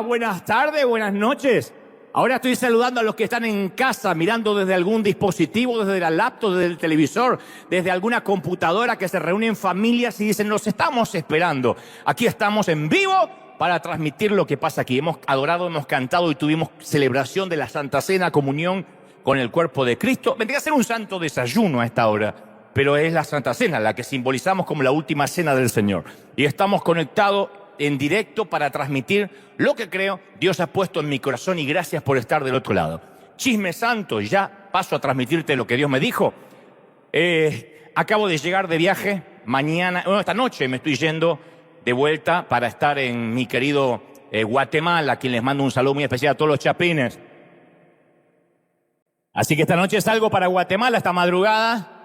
buenas tardes, buenas noches. Ahora estoy saludando a los que están en casa, mirando desde algún dispositivo, desde la laptop, desde el televisor, desde alguna computadora, que se reúnen familias y dicen, los estamos esperando. Aquí estamos en vivo para transmitir lo que pasa aquí. Hemos adorado, hemos cantado y tuvimos celebración de la Santa Cena, comunión con el cuerpo de Cristo. Vendría a ser un santo desayuno a esta hora, pero es la Santa Cena la que simbolizamos como la última cena del Señor. Y estamos conectados en directo para transmitir lo que creo Dios ha puesto en mi corazón, y gracias por estar del otro lado. Chisme santo, ya paso a transmitirte lo que Dios me dijo. Acabo de llegar de viaje, esta noche me estoy yendo de vuelta para estar en mi querido Guatemala, a quien les mando un saludo muy especial a todos los chapines. Así que esta noche salgo para Guatemala, esta madrugada,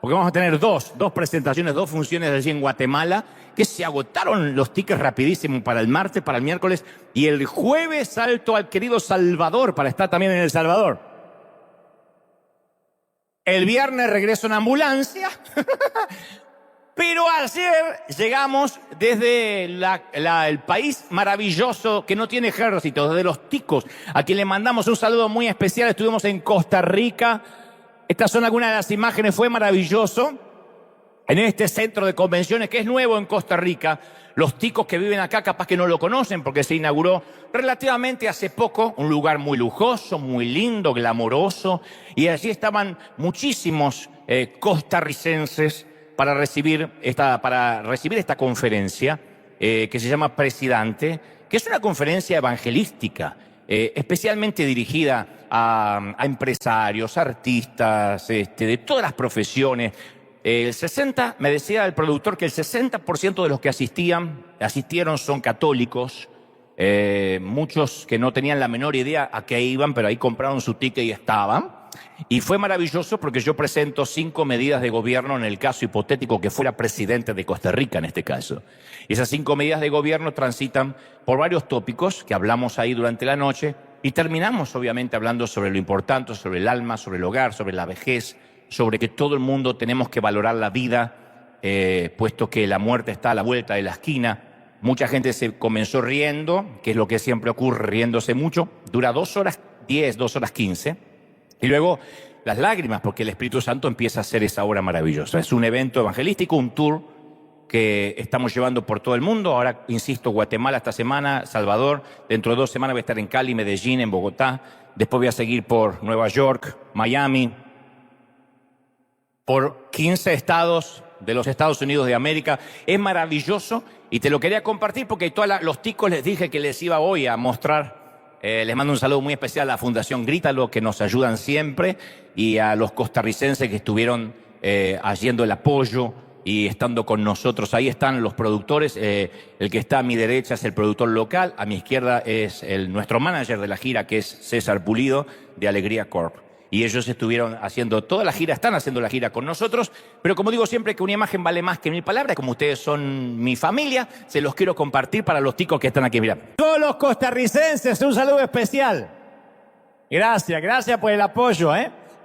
porque vamos a tener dos presentaciones, dos funciones allí en Guatemala, que se agotaron los tickets rapidísimo para el martes, para el miércoles, y el jueves salto al querido Salvador para estar también en El Salvador. El viernes regreso en ambulancia, pero ayer llegamos desde el país maravilloso que no tiene ejército, desde los ticos, a quien le mandamos un saludo muy especial. Estuvimos en Costa Rica. Estas son algunas de las imágenes, fue maravilloso. En este centro de convenciones que es nuevo en Costa Rica, los ticos que viven acá capaz que no lo conocen porque se inauguró relativamente hace poco, un lugar muy lujoso, muy lindo, glamoroso, y allí estaban muchísimos costarricenses para recibir esta conferencia que se llama Presidente, que es una conferencia evangelística, especialmente dirigida a empresarios, artistas, de todas las profesiones. Me decía el productor que el 60% de los que asistieron son católicos, muchos que no tenían la menor idea a qué iban, pero ahí compraron su ticket y estaban. Y fue maravilloso porque yo presento 5 medidas de gobierno en el caso hipotético que fuera presidente de Costa Rica en este caso. Y esas 5 medidas de gobierno transitan por varios tópicos que hablamos ahí durante la noche, y terminamos obviamente hablando sobre lo importante, sobre el alma, sobre el hogar, sobre la vejez, sobre que todo el mundo tenemos que valorar la vida, puesto que la muerte está a la vuelta de la esquina. Mucha gente se comenzó riendo, que es lo que siempre ocurre, riéndose mucho. Dura 2 horas 10, 2 horas 15. Y luego las lágrimas, porque el Espíritu Santo empieza a hacer esa obra maravillosa. Es un evento evangelístico, un tour que estamos llevando por todo el mundo. Ahora, insisto, Guatemala esta semana, Salvador. Dentro de 2 semanas voy a estar en Cali, Medellín, en Bogotá. Después voy a seguir por Nueva York, Miami, por 15 estados de los Estados Unidos de América. Es maravilloso y te lo quería compartir porque los ticos les dije que les iba hoy a mostrar. Les mando un saludo muy especial a la Fundación Grítalo, que nos ayudan siempre, y a los costarricenses que estuvieron haciendo el apoyo y estando con nosotros. Ahí están los productores. El que está a mi derecha es el productor local, a mi izquierda es nuestro manager de la gira, que es César Pulido, de Alegría Corp. Y ellos estuvieron haciendo toda la gira, están haciendo la gira con nosotros, pero como digo siempre que una imagen vale más que 1000 palabras, como ustedes son mi familia, se los quiero compartir para los ticos que están aquí. Mira, todos los costarricenses, un saludo especial. Gracias por el apoyo,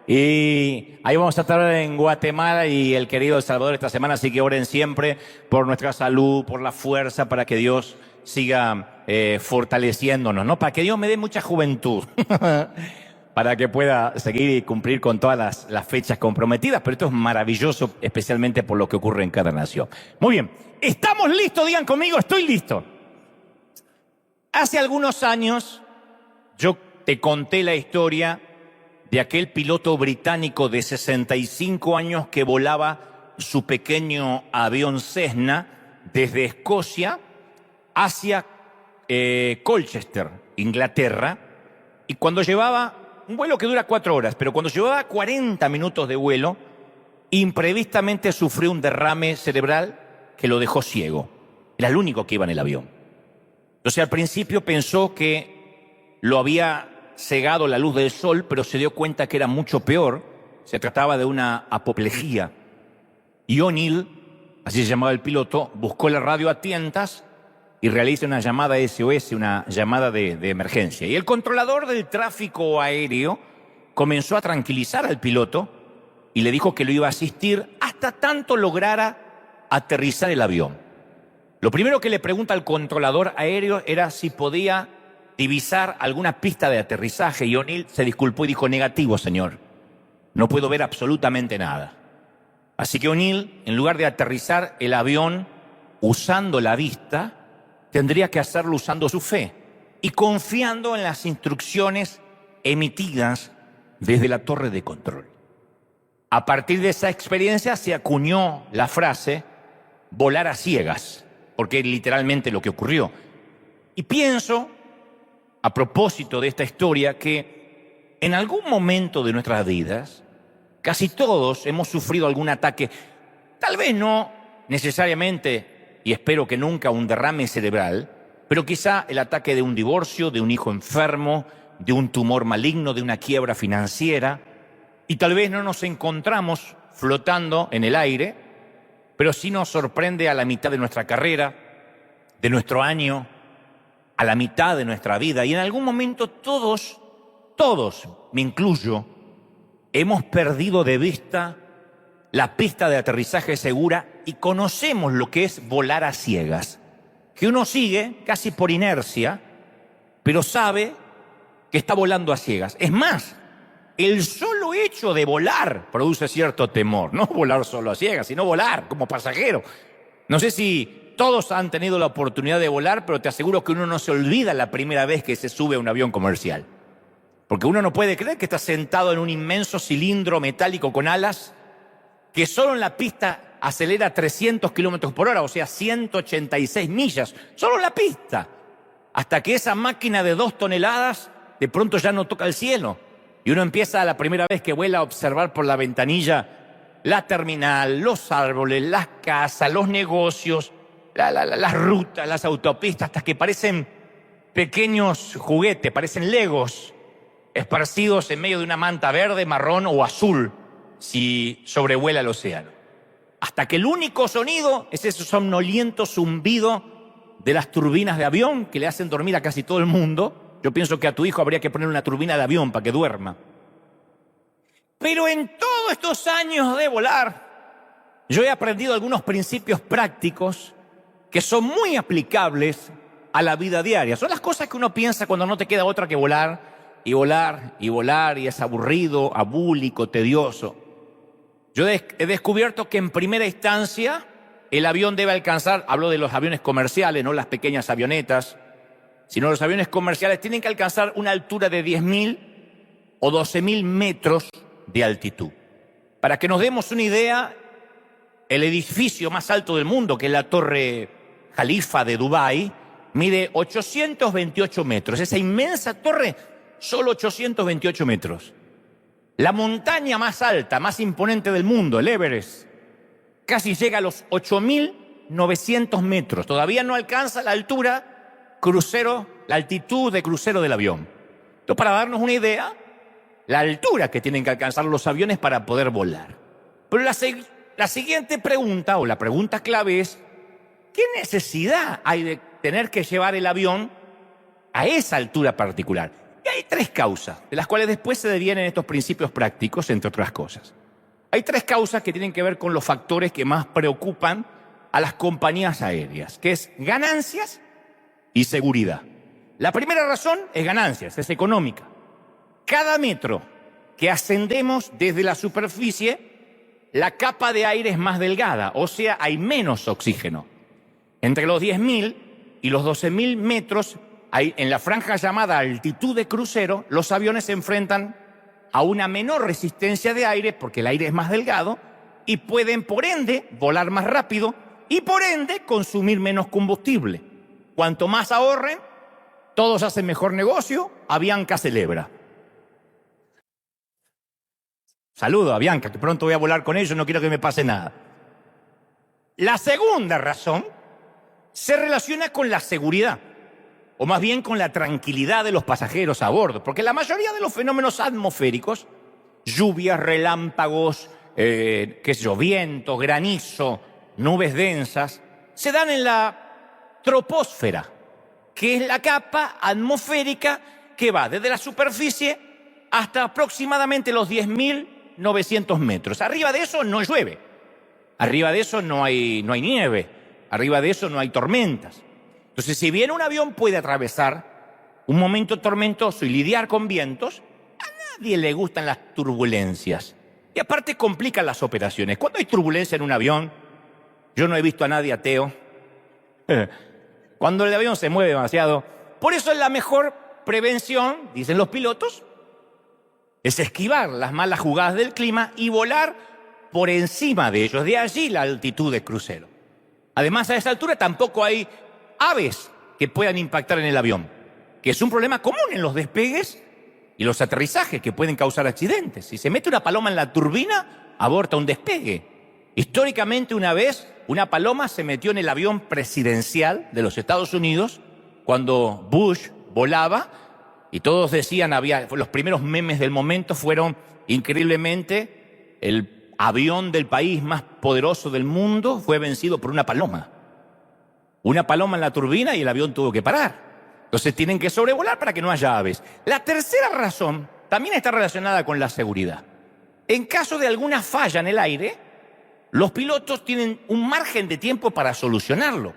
Y ahí vamos a estar en Guatemala y el querido El Salvador esta semana, así que oren siempre por nuestra salud, por la fuerza, para que Dios siga fortaleciéndonos, ¿no? Para que Dios me dé mucha juventud. Para que pueda seguir y cumplir con todas las fechas comprometidas. Pero esto es maravilloso, especialmente por lo que ocurre en cada nación. Muy bien, ¿estamos listos? Digan conmigo, estoy listo. Hace algunos años yo te conté la historia de aquel piloto británico de 65 años que volaba su pequeño avión Cessna desde Escocia hacia Colchester, Inglaterra, y cuando llevaba un vuelo que dura 4 horas, pero cuando llevaba 40 minutos de vuelo, imprevistamente sufrió un derrame cerebral que lo dejó ciego. Era el único que iba en el avión. Entonces al principio pensó que lo había cegado la luz del sol, pero se dio cuenta que era mucho peor. Se trataba de una apoplejía. Y O'Neill, así se llamaba el piloto, buscó la radio a tientas y realiza una llamada SOS, una llamada de emergencia. Y el controlador del tráfico aéreo comenzó a tranquilizar al piloto y le dijo que lo iba a asistir hasta tanto lograra aterrizar el avión. Lo primero que le pregunta al controlador aéreo era si podía divisar alguna pista de aterrizaje y O'Neill se disculpó y dijo: negativo, señor, no puedo ver absolutamente nada. Así que O'Neill, en lugar de aterrizar el avión usando la vista, tendría que hacerlo usando su fe y confiando en las instrucciones emitidas desde la torre de control. A partir de esa experiencia se acuñó la frase volar a ciegas, porque es literalmente lo que ocurrió. Y pienso, a propósito de esta historia, que en algún momento de nuestras vidas, casi todos hemos sufrido algún ataque, tal vez no necesariamente, y espero que nunca, un derrame cerebral, pero quizá el ataque de un divorcio, de un hijo enfermo, de un tumor maligno, de una quiebra financiera, y tal vez no nos encontramos flotando en el aire, pero sí nos sorprende a la mitad de nuestra carrera, de nuestro año, a la mitad de nuestra vida, y en algún momento todos, me incluyo, hemos perdido de vista la pista de aterrizaje segura y conocemos lo que es volar a ciegas, que uno sigue casi por inercia, pero sabe que está volando a ciegas. Es más, el solo hecho de volar produce cierto temor, no volar solo a ciegas, sino volar como pasajero. No sé si todos han tenido la oportunidad de volar, pero te aseguro que uno no se olvida la primera vez que se sube a un avión comercial. Porque uno no puede creer que está sentado en un inmenso cilindro metálico con alas que solo en la pista acelera 300 kilómetros por hora, o sea, 186 millas. Solo en la pista. Hasta que esa máquina de 2 toneladas de pronto ya no toca el cielo. Y uno empieza la primera vez que vuela a observar por la ventanilla la terminal, los árboles, las casas, los negocios, las rutas, las autopistas, hasta que parecen pequeños juguetes, parecen legos, esparcidos en medio de una manta verde, marrón o azul, si sobrevuela el océano. Hasta que el único sonido es ese somnoliento zumbido de las turbinas de avión que le hacen dormir a casi todo el mundo. Yo pienso que a tu hijo habría que poner una turbina de avión para que duerma. Pero en todos estos años de volar, yo he aprendido algunos principios prácticos que son muy aplicables a la vida diaria. Son las cosas que uno piensa cuando no te queda otra que volar, y volar, y volar, y es aburrido, abúlico, tedioso. Yo he descubierto que en primera instancia el avión debe alcanzar, hablo de los aviones comerciales, no las pequeñas avionetas, sino los aviones comerciales tienen que alcanzar una altura de 10.000 o 12.000 metros de altitud. Para que nos demos una idea, el edificio más alto del mundo, que es la Torre Jalifa de Dubái, mide 828 metros. Esa inmensa torre, solo 828 metros. La montaña más alta, más imponente del mundo, el Everest, casi llega a los 8.900 metros. Todavía no alcanza la altura crucero, la altitud de crucero del avión. Entonces, para darnos una idea, la altura que tienen que alcanzar los aviones para poder volar. Pero la siguiente pregunta, o la pregunta clave es, ¿qué necesidad hay de tener que llevar el avión a esa altura particular? Y hay 3 causas, de las cuales después se devienen estos principios prácticos, entre otras cosas. Hay 3 causas que tienen que ver con los factores que más preocupan a las compañías aéreas, que es ganancias y seguridad. La primera razón es ganancias, es económica. Cada metro que ascendemos desde la superficie, la capa de aire es más delgada, o sea, hay menos oxígeno. Entre los 10.000 y los 12.000 metros, en la franja llamada altitud de crucero, los aviones se enfrentan a una menor resistencia de aire, porque el aire es más delgado, y pueden, por ende, volar más rápido y, por ende, consumir menos combustible. Cuanto más ahorren, todos hacen mejor negocio. Avianca celebra. Saludo a Avianca, que pronto voy a volar con ellos, no quiero que me pase nada. La segunda razón se relaciona con la seguridad, o más bien con la tranquilidad de los pasajeros a bordo, porque la mayoría de los fenómenos atmosféricos, lluvias, relámpagos, vientos, granizo, nubes densas, se dan en la troposfera, que es la capa atmosférica que va desde la superficie hasta aproximadamente los 10.900 metros. Arriba de eso no llueve, arriba de eso no hay nieve, arriba de eso no hay tormentas. Entonces, si bien un avión puede atravesar un momento tormentoso y lidiar con vientos, a nadie le gustan las turbulencias. Y aparte complican las operaciones. Cuando hay turbulencia en un avión, yo no he visto a nadie ateo. Cuando el avión se mueve demasiado. Por eso es la mejor prevención, dicen los pilotos, es esquivar las malas jugadas del clima y volar por encima de ellos. De allí la altitud de crucero. Además, a esa altura tampoco hay aves que puedan impactar en el avión, que es un problema común en los despegues y los aterrizajes que pueden causar accidentes. Si se mete una paloma en la turbina, aborta un despegue. Históricamente, una vez, una paloma se metió en el avión presidencial de los Estados Unidos cuando Bush volaba y todos decían, los primeros memes del momento fueron, increíblemente, el avión del país más poderoso del mundo fue vencido por una paloma. Una paloma en la turbina y el avión tuvo que parar. Entonces tienen que sobrevolar para que no haya aves. La tercera razón también está relacionada con la seguridad. En caso de alguna falla en el aire, los pilotos tienen un margen de tiempo para solucionarlo.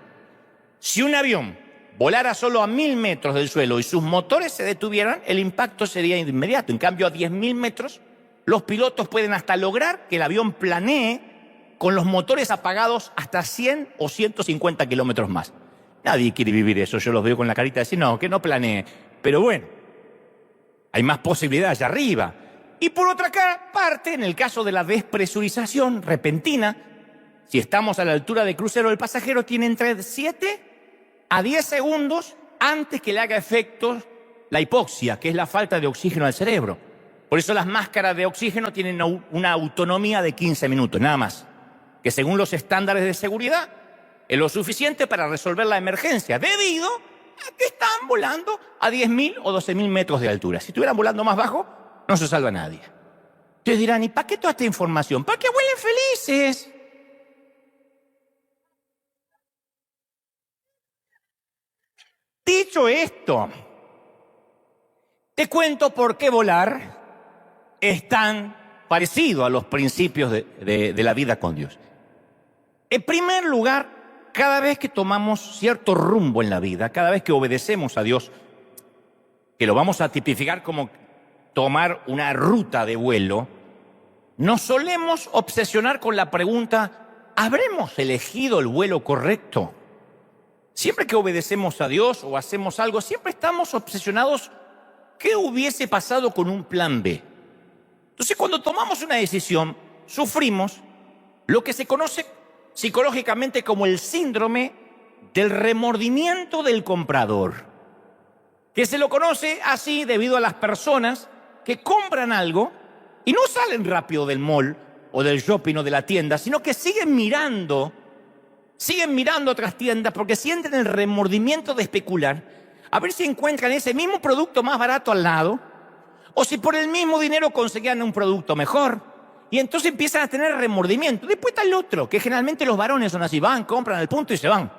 Si un avión volara solo a 1000 metros del suelo y sus motores se detuvieran, el impacto sería inmediato. En cambio, a 10.000 metros, los pilotos pueden hasta lograr que el avión planee con los motores apagados hasta 100 o 150 kilómetros más. Nadie quiere vivir eso, yo los veo con la carita de decir, no, que no planee. Pero bueno, hay más posibilidades allá arriba. Y por otra parte, en el caso de la despresurización repentina, si estamos a la altura de crucero, el pasajero tiene entre 7 a 10 segundos antes que le haga efecto la hipoxia, que es la falta de oxígeno al cerebro. Por eso las máscaras de oxígeno tienen una autonomía de 15 minutos, nada más, que según los estándares de seguridad es lo suficiente para resolver la emergencia, debido a que están volando a 10.000 o 12.000 metros de altura. Si estuvieran volando más bajo, no se salva nadie. Ustedes dirán, ¿y para qué toda esta información? ¡Para que vuelen felices! Dicho esto, te cuento por qué volar es tan parecido a los principios de la vida con Dios. En primer lugar, cada vez que tomamos cierto rumbo en la vida, cada vez que obedecemos a Dios, que lo vamos a tipificar como tomar una ruta de vuelo, nos solemos obsesionar con la pregunta, ¿habremos elegido el vuelo correcto? Siempre que obedecemos a Dios o hacemos algo, siempre estamos obsesionados, ¿qué hubiese pasado con un plan B? Entonces, cuando tomamos una decisión, sufrimos lo que se conoce psicológicamente como el síndrome del remordimiento del comprador, que se lo conoce así debido a las personas que compran algo y no salen rápido del mall o del shopping o de la tienda, sino que siguen mirando otras tiendas porque sienten el remordimiento de especular a ver si encuentran ese mismo producto más barato al lado o si por el mismo dinero conseguían un producto mejor. Y entonces empiezan a tener remordimiento. Después está el otro, que generalmente los varones son así, van, compran al punto y se van.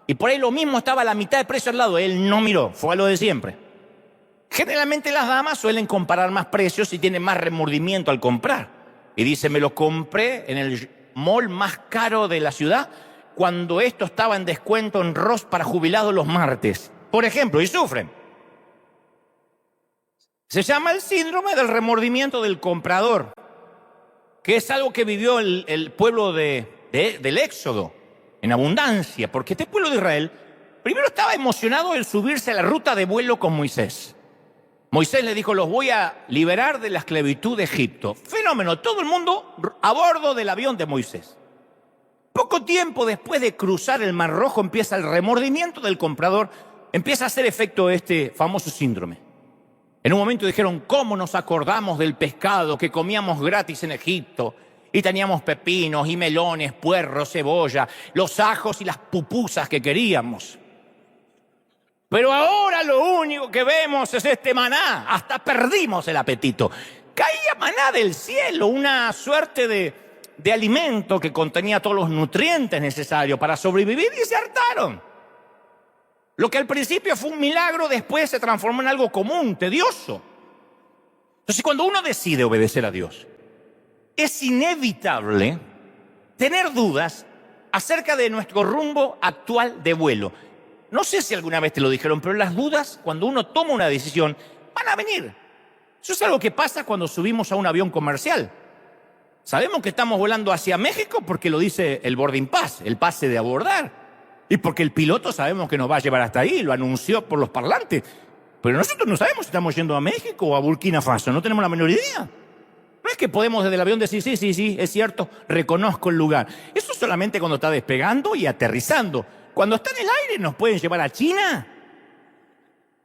Y por ahí lo mismo estaba a la mitad de precio al lado, él no miró, fue a lo de siempre. Generalmente las damas suelen comparar más precios y tienen más remordimiento al comprar. Y dice, me lo compré en el mall más caro de la ciudad cuando esto estaba en descuento en Ross para jubilados los martes, por ejemplo, y sufren. Se llama el síndrome del remordimiento del comprador, que es algo que vivió el pueblo del Éxodo en abundancia, porque este pueblo de Israel primero estaba emocionado en subirse a la ruta de vuelo con Moisés. Moisés le dijo, los voy a liberar de la esclavitud de Egipto. Fenómeno, todo el mundo a bordo del avión de Moisés. Poco tiempo después de cruzar el Mar Rojo empieza el remordimiento del comprador, empieza a hacer efecto este famoso síndrome. En un momento dijeron, ¿cómo nos acordamos del pescado que comíamos gratis en Egipto? Y teníamos pepinos y melones, puerros, cebolla, los ajos y las pupusas que queríamos. Pero ahora lo único que vemos es este maná. Hasta perdimos el apetito. Caía maná del cielo, una suerte de alimento que contenía todos los nutrientes necesarios para sobrevivir y se hartaron. Lo que al principio fue un milagro, después se transformó en algo común, tedioso. Entonces, cuando uno decide obedecer a Dios, es inevitable tener dudas acerca de nuestro rumbo actual de vuelo. no sé si alguna vez te lo dijeron, pero las dudas, cuando uno toma una decisión, van a venir. Eso es algo que pasa cuando subimos a un avión comercial. Sabemos que estamos volando hacia México porque lo dice el boarding pass, el pase de abordar. Y porque el piloto sabemos que nos va a llevar hasta ahí, lo anunció por los parlantes. Pero nosotros no sabemos si estamos yendo a México o a Burkina Faso, no tenemos la menor idea. No es que podemos desde el avión decir, sí, es cierto, reconozco el lugar. Eso solamente cuando está despegando y aterrizando. Cuando está en el aire nos pueden llevar a China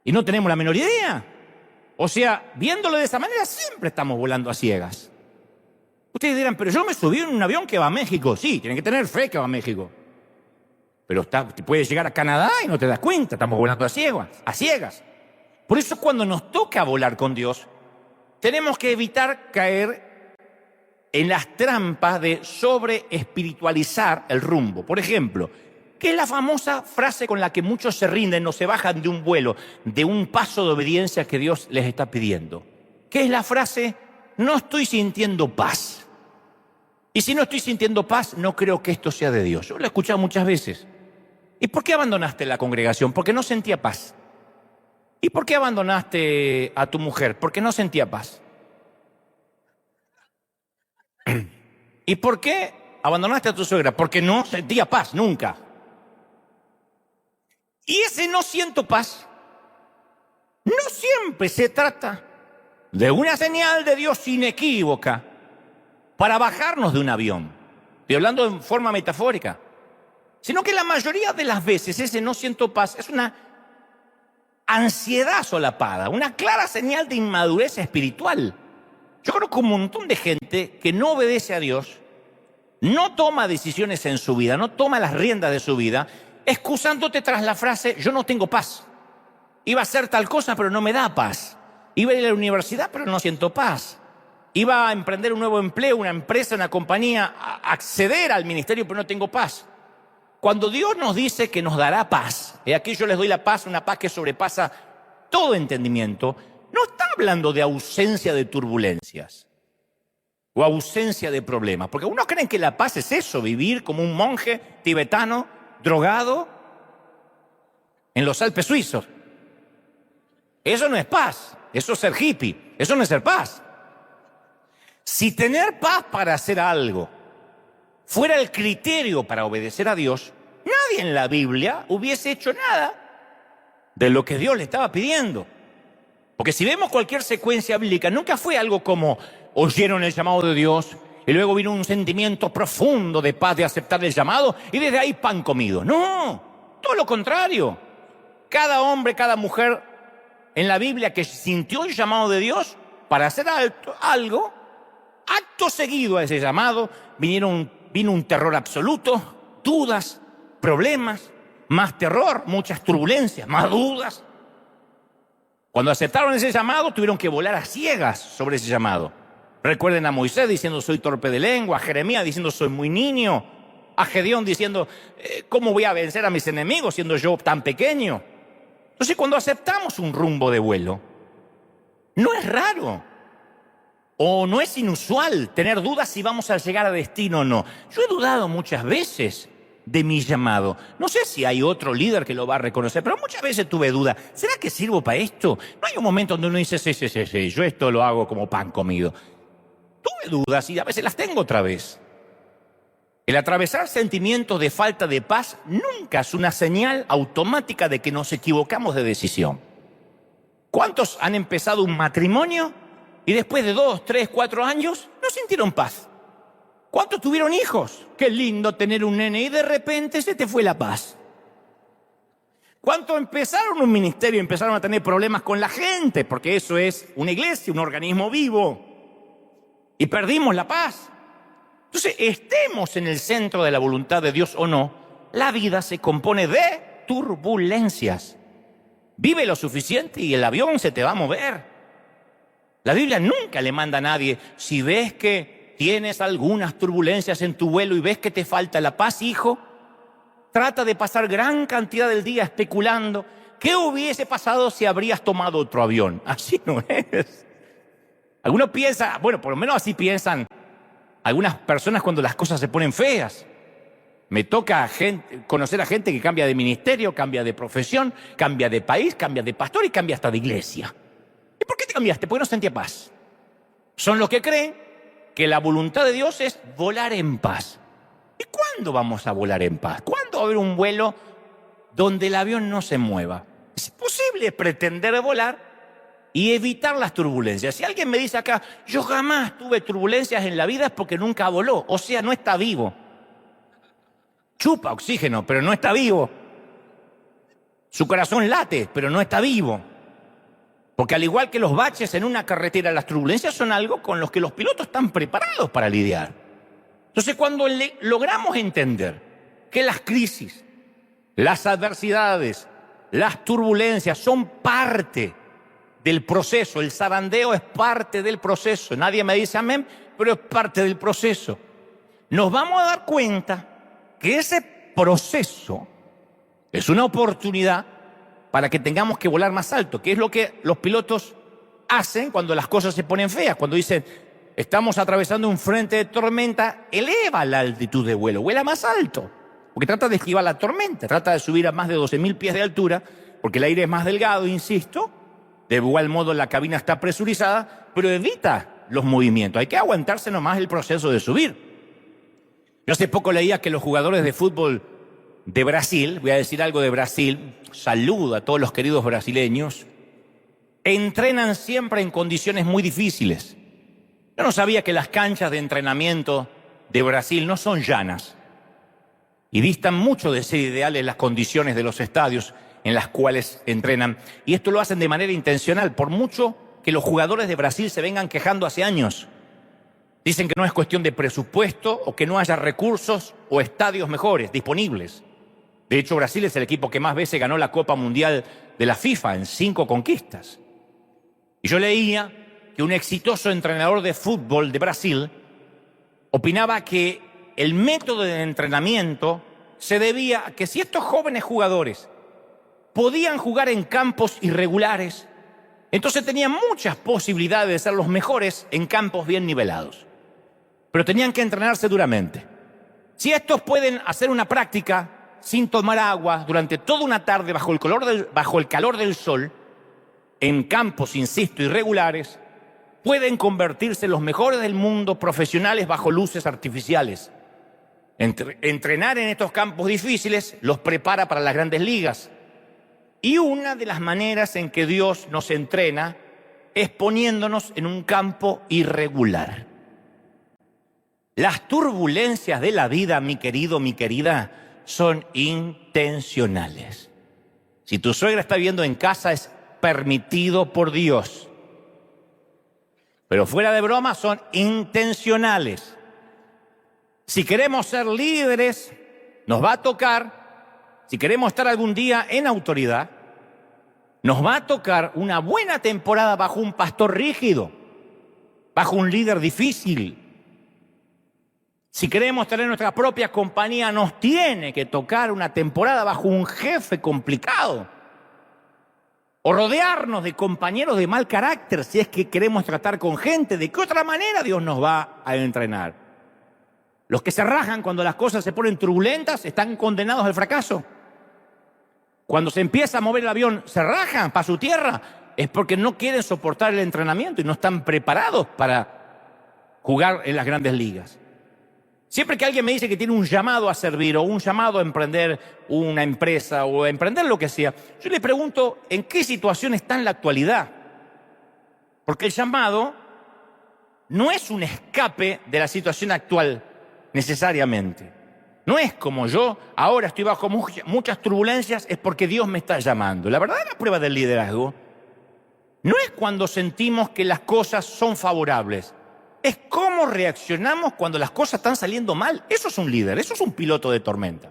y no tenemos la menor idea. O sea, viéndolo de esa manera, siempre estamos volando a ciegas. Ustedes dirán, pero yo me subí en un avión que va a México. Sí, tienen que tener fe que va a México. Pero te puedes llegar a Canadá y no te das cuenta, estamos volando a ciegas. Por eso cuando nos toca volar con Dios, tenemos que evitar caer en las trampas de sobreespiritualizar el rumbo. Por ejemplo, ¿qué es la famosa frase con la que muchos se rinden o se bajan de un vuelo, de un paso de obediencia que Dios les está pidiendo? ¿Qué es la frase? No estoy sintiendo paz. Y si no estoy sintiendo paz, no creo que esto sea de Dios. Yo lo he escuchado muchas veces. ¿Y por qué abandonaste la congregación? Porque no sentía paz. ¿Y por qué abandonaste a tu mujer? Porque no sentía paz. ¿Y por qué abandonaste a tu suegra? Porque no sentía paz, nunca. Y ese no siento paz, no siempre se trata de una señal de Dios inequívoca para bajarnos de un avión. Estoy hablando en forma metafórica. Sino que la mayoría de las veces ese no siento paz es una ansiedad solapada, una clara señal de inmadurez espiritual. Yo conozco un montón de gente que no obedece a Dios, no toma decisiones en su vida, no toma las riendas de su vida, excusándote tras la frase, yo no tengo paz. Iba a hacer tal cosa, pero no me da paz. Iba a ir a la universidad, pero no siento paz. Iba a emprender un nuevo empleo, una empresa, una compañía, a acceder al ministerio, pero no tengo paz. Cuando Dios nos dice que nos dará paz, y aquí yo les doy la paz, una paz que sobrepasa todo entendimiento, no está hablando de ausencia de turbulencias o ausencia de problemas, porque algunos creen que la paz es eso, vivir como un monje tibetano, drogado, en los Alpes suizos. Eso no es paz, eso es ser hippie, eso no es ser paz. Si tener paz para hacer algo fuera el criterio para obedecer a Dios, nadie en la Biblia hubiese hecho nada de lo que Dios le estaba pidiendo. Porque si vemos cualquier secuencia bíblica, nunca fue algo como oyeron el llamado de Dios y luego vino un sentimiento profundo de paz de aceptar el llamado y desde ahí pan comido. No, todo lo contrario. Cada hombre, cada mujer en la Biblia que sintió el llamado de Dios para hacer algo, acto seguido a ese llamado, vino un terror absoluto, dudas, problemas, más terror, muchas turbulencias, más dudas. Cuando aceptaron ese llamado, tuvieron que volar a ciegas sobre ese llamado. Recuerden a Moisés diciendo soy torpe de lengua, a Jeremías diciendo soy muy niño, a Gedeón diciendo ¿cómo voy a vencer a mis enemigos siendo yo tan pequeño? Entonces cuando aceptamos un rumbo de vuelo, no es raro. O no es inusual tener dudas si vamos a llegar a destino o no. Yo he dudado muchas veces de mi llamado. No sé si hay otro líder que lo va a reconocer, pero muchas veces tuve duda. ¿Será que sirvo para esto? No hay un momento donde uno dice, sí, yo esto lo hago como pan comido. Tuve dudas y a veces las tengo otra vez. El atravesar sentimientos de falta de paz nunca es una señal automática de que nos equivocamos de decisión. ¿Cuántos han empezado un matrimonio y después de 2, 3, 4 años no sintieron paz? ¿Cuántos tuvieron hijos? Qué lindo tener un nene y de repente se te fue la paz. ¿Cuántos empezaron un ministerio y empezaron a tener problemas con la gente? Porque eso es una iglesia, un organismo vivo. Y perdimos la paz. Entonces, estemos en el centro de la voluntad de Dios o no, la vida se compone de turbulencias. Vive lo suficiente y el avión se te va a mover. La Biblia nunca le manda a nadie, si ves que tienes algunas turbulencias en tu vuelo y ves que te falta la paz, hijo, trata de pasar gran cantidad del día especulando qué hubiese pasado si habrías tomado otro avión. Así no es. Algunos piensan, bueno, por lo menos así piensan algunas personas cuando las cosas se ponen feas. Me toca conocer a gente que cambia de ministerio, cambia de profesión, cambia de país, cambia de pastor y cambia hasta de iglesia. ¿Y por qué te cambiaste? Porque no sentía paz. Son los que creen que la voluntad de Dios es volar en paz. ¿Y cuándo vamos a volar en paz? ¿Cuándo va a haber un vuelo donde el avión no se mueva? ¿Es posible pretender volar y evitar las turbulencias? Si alguien me dice acá, yo jamás tuve turbulencias en la vida, es porque nunca voló. O sea, no está vivo. Chupa oxígeno, pero no está vivo. Su corazón late, pero no está vivo. Porque al igual que los baches en una carretera, las turbulencias son algo con los que los pilotos están preparados para lidiar. Entonces, cuando logramos entender que las crisis, las adversidades, las turbulencias son parte del proceso, el zarandeo es parte del proceso, nadie me dice amén, pero es parte del proceso, nos vamos a dar cuenta que ese proceso es una oportunidad para que tengamos que volar más alto, que es lo que los pilotos hacen cuando las cosas se ponen feas, cuando dicen, estamos atravesando un frente de tormenta, eleva la altitud de vuelo, vuela más alto, porque trata de esquivar la tormenta, trata de subir a más de 12.000 pies de altura, porque el aire es más delgado, insisto, de igual modo la cabina está presurizada, pero evita los movimientos, hay que aguantarse nomás el proceso de subir. Yo hace poco leía que los jugadores de fútbol de Brasil, voy a decir algo de Brasil, saludo a todos los queridos brasileños, entrenan siempre en condiciones muy difíciles. Yo no sabía que las canchas de entrenamiento de Brasil no son llanas y distan mucho de ser ideales las condiciones de los estadios en las cuales entrenan. Y esto lo hacen de manera intencional, por mucho que los jugadores de Brasil se vengan quejando hace años. Dicen que no es cuestión de presupuesto o que no haya recursos o estadios mejores disponibles. De hecho, Brasil es el equipo que más veces ganó la Copa Mundial de la FIFA en 5 conquistas. Y yo leía que un exitoso entrenador de fútbol de Brasil opinaba que el método de entrenamiento se debía a que si estos jóvenes jugadores podían jugar en campos irregulares, entonces tenían muchas posibilidades de ser los mejores en campos bien nivelados. Pero tenían que entrenarse duramente. Si estos pueden hacer una práctica sin tomar agua durante toda una tarde bajo el calor del sol, en campos, insisto, irregulares, pueden convertirse en los mejores del mundo profesionales bajo luces artificiales. Entrenar en estos campos difíciles los prepara para las grandes ligas. Y una de las maneras en que Dios nos entrena es poniéndonos en un campo irregular. Las turbulencias de la vida, mi querido, mi querida, son intencionales. Si tu suegra está viendo en casa, es permitido por Dios. Pero fuera de broma, son intencionales. Si queremos ser líderes, nos va a tocar, si queremos estar algún día en autoridad, nos va a tocar una buena temporada bajo un pastor rígido, bajo un líder difícil. Si queremos tener nuestra propia compañía, nos tiene que tocar una temporada bajo un jefe complicado. O rodearnos de compañeros de mal carácter si es que queremos tratar con gente. ¿De qué otra manera Dios nos va a entrenar? Los que se rajan cuando las cosas se ponen turbulentas están condenados al fracaso. Cuando se empieza a mover el avión, se rajan para su tierra, es porque no quieren soportar el entrenamiento y no están preparados para jugar en las grandes ligas. Siempre que alguien me dice que tiene un llamado a servir o un llamado a emprender una empresa o a emprender lo que sea, yo le pregunto en qué situación está en la actualidad. Porque el llamado no es un escape de la situación actual necesariamente. No es como yo, ahora estoy bajo muchas turbulencias, es porque Dios me está llamando. La verdadera prueba del liderazgo no es cuando sentimos que las cosas son favorables. Es cómo reaccionamos cuando las cosas están saliendo mal. Eso es un líder, eso es un piloto de tormenta.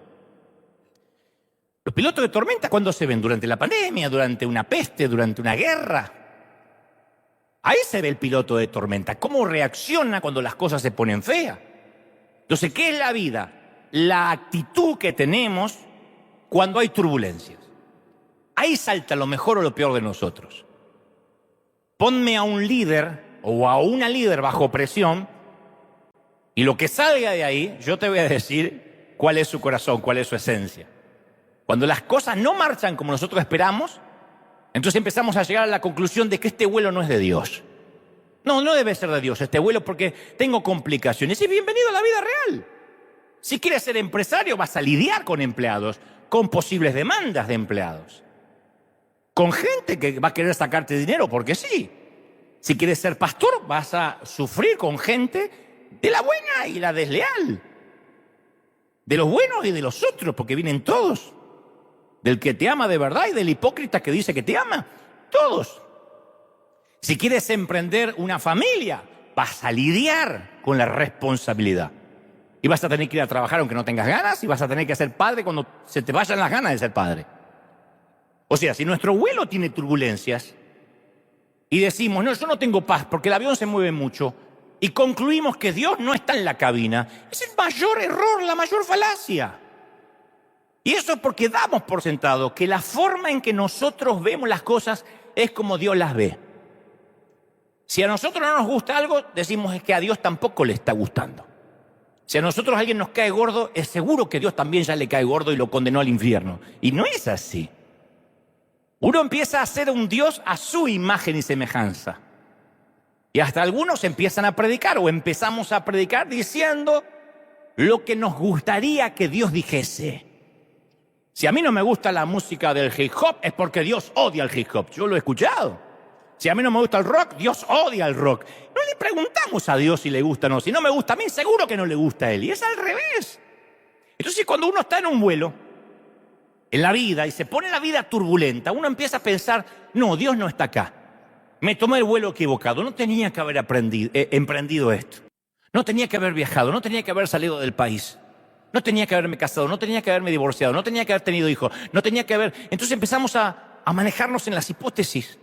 Los pilotos de tormenta, ¿cuándo se ven? Durante la pandemia, durante una peste, durante una guerra. Ahí se ve el piloto de tormenta, cómo reacciona cuando las cosas se ponen feas. Entonces, ¿qué es la vida? La actitud que tenemos cuando hay turbulencias. Ahí salta lo mejor o lo peor de nosotros. Ponme a un líder o a una líder bajo presión y lo que salga de ahí, yo te voy a decir cuál es su corazón, cuál es su esencia. Cuando las cosas no marchan como nosotros esperamos, entonces empezamos a llegar a la conclusión de que este vuelo no es de Dios. No, no debe ser de Dios este vuelo porque tengo complicaciones. Y bienvenido a la vida real. Si quieres ser empresario, vas a lidiar con empleados, con posibles demandas de empleados, con gente que va a querer sacarte dinero porque sí. Si quieres ser pastor, vas a sufrir con gente de la buena y la desleal, de los buenos y de los otros, porque vienen todos. Del que te ama de verdad y del hipócrita que dice que te ama. Todos. Si quieres emprender una familia, vas a lidiar con la responsabilidad. Y vas a tener que ir a trabajar aunque no tengas ganas, y vas a tener que ser padre cuando se te vayan las ganas de ser padre. O sea, si nuestro vuelo tiene turbulencias y decimos, no, yo no tengo paz porque el avión se mueve mucho, y concluimos que Dios no está en la cabina, es el mayor error, la mayor falacia. Y eso es porque damos por sentado que la forma en que nosotros vemos las cosas es como Dios las ve. Si a nosotros no nos gusta algo, decimos es que a Dios tampoco le está gustando. Si a nosotros alguien nos cae gordo, es seguro que Dios también ya le cae gordo y lo condenó al infierno. Y no es así. Uno empieza a ser un Dios a su imagen y semejanza. Y hasta algunos empiezan a predicar o empezamos a predicar diciendo lo que nos gustaría que Dios dijese. Si a mí no me gusta la música del hip hop, es porque Dios odia el hip hop. Yo lo he escuchado. Si a mí no me gusta el rock, Dios odia el rock. No le preguntamos a Dios si le gusta o no. Si no me gusta a mí, seguro que no le gusta a Él. Y es al revés. Entonces, cuando uno está en un vuelo, en la vida, y se pone la vida turbulenta, uno empieza a pensar, no, Dios no está acá. Me tomé el vuelo equivocado. No tenía que haber emprendido esto. No tenía que haber viajado. No tenía que haber salido del país. No tenía que haberme casado, no tenía que haberme divorciado, no tenía que haber tenido hijos, no tenía que haber... Entonces empezamos a manejarnos en las hipótesis.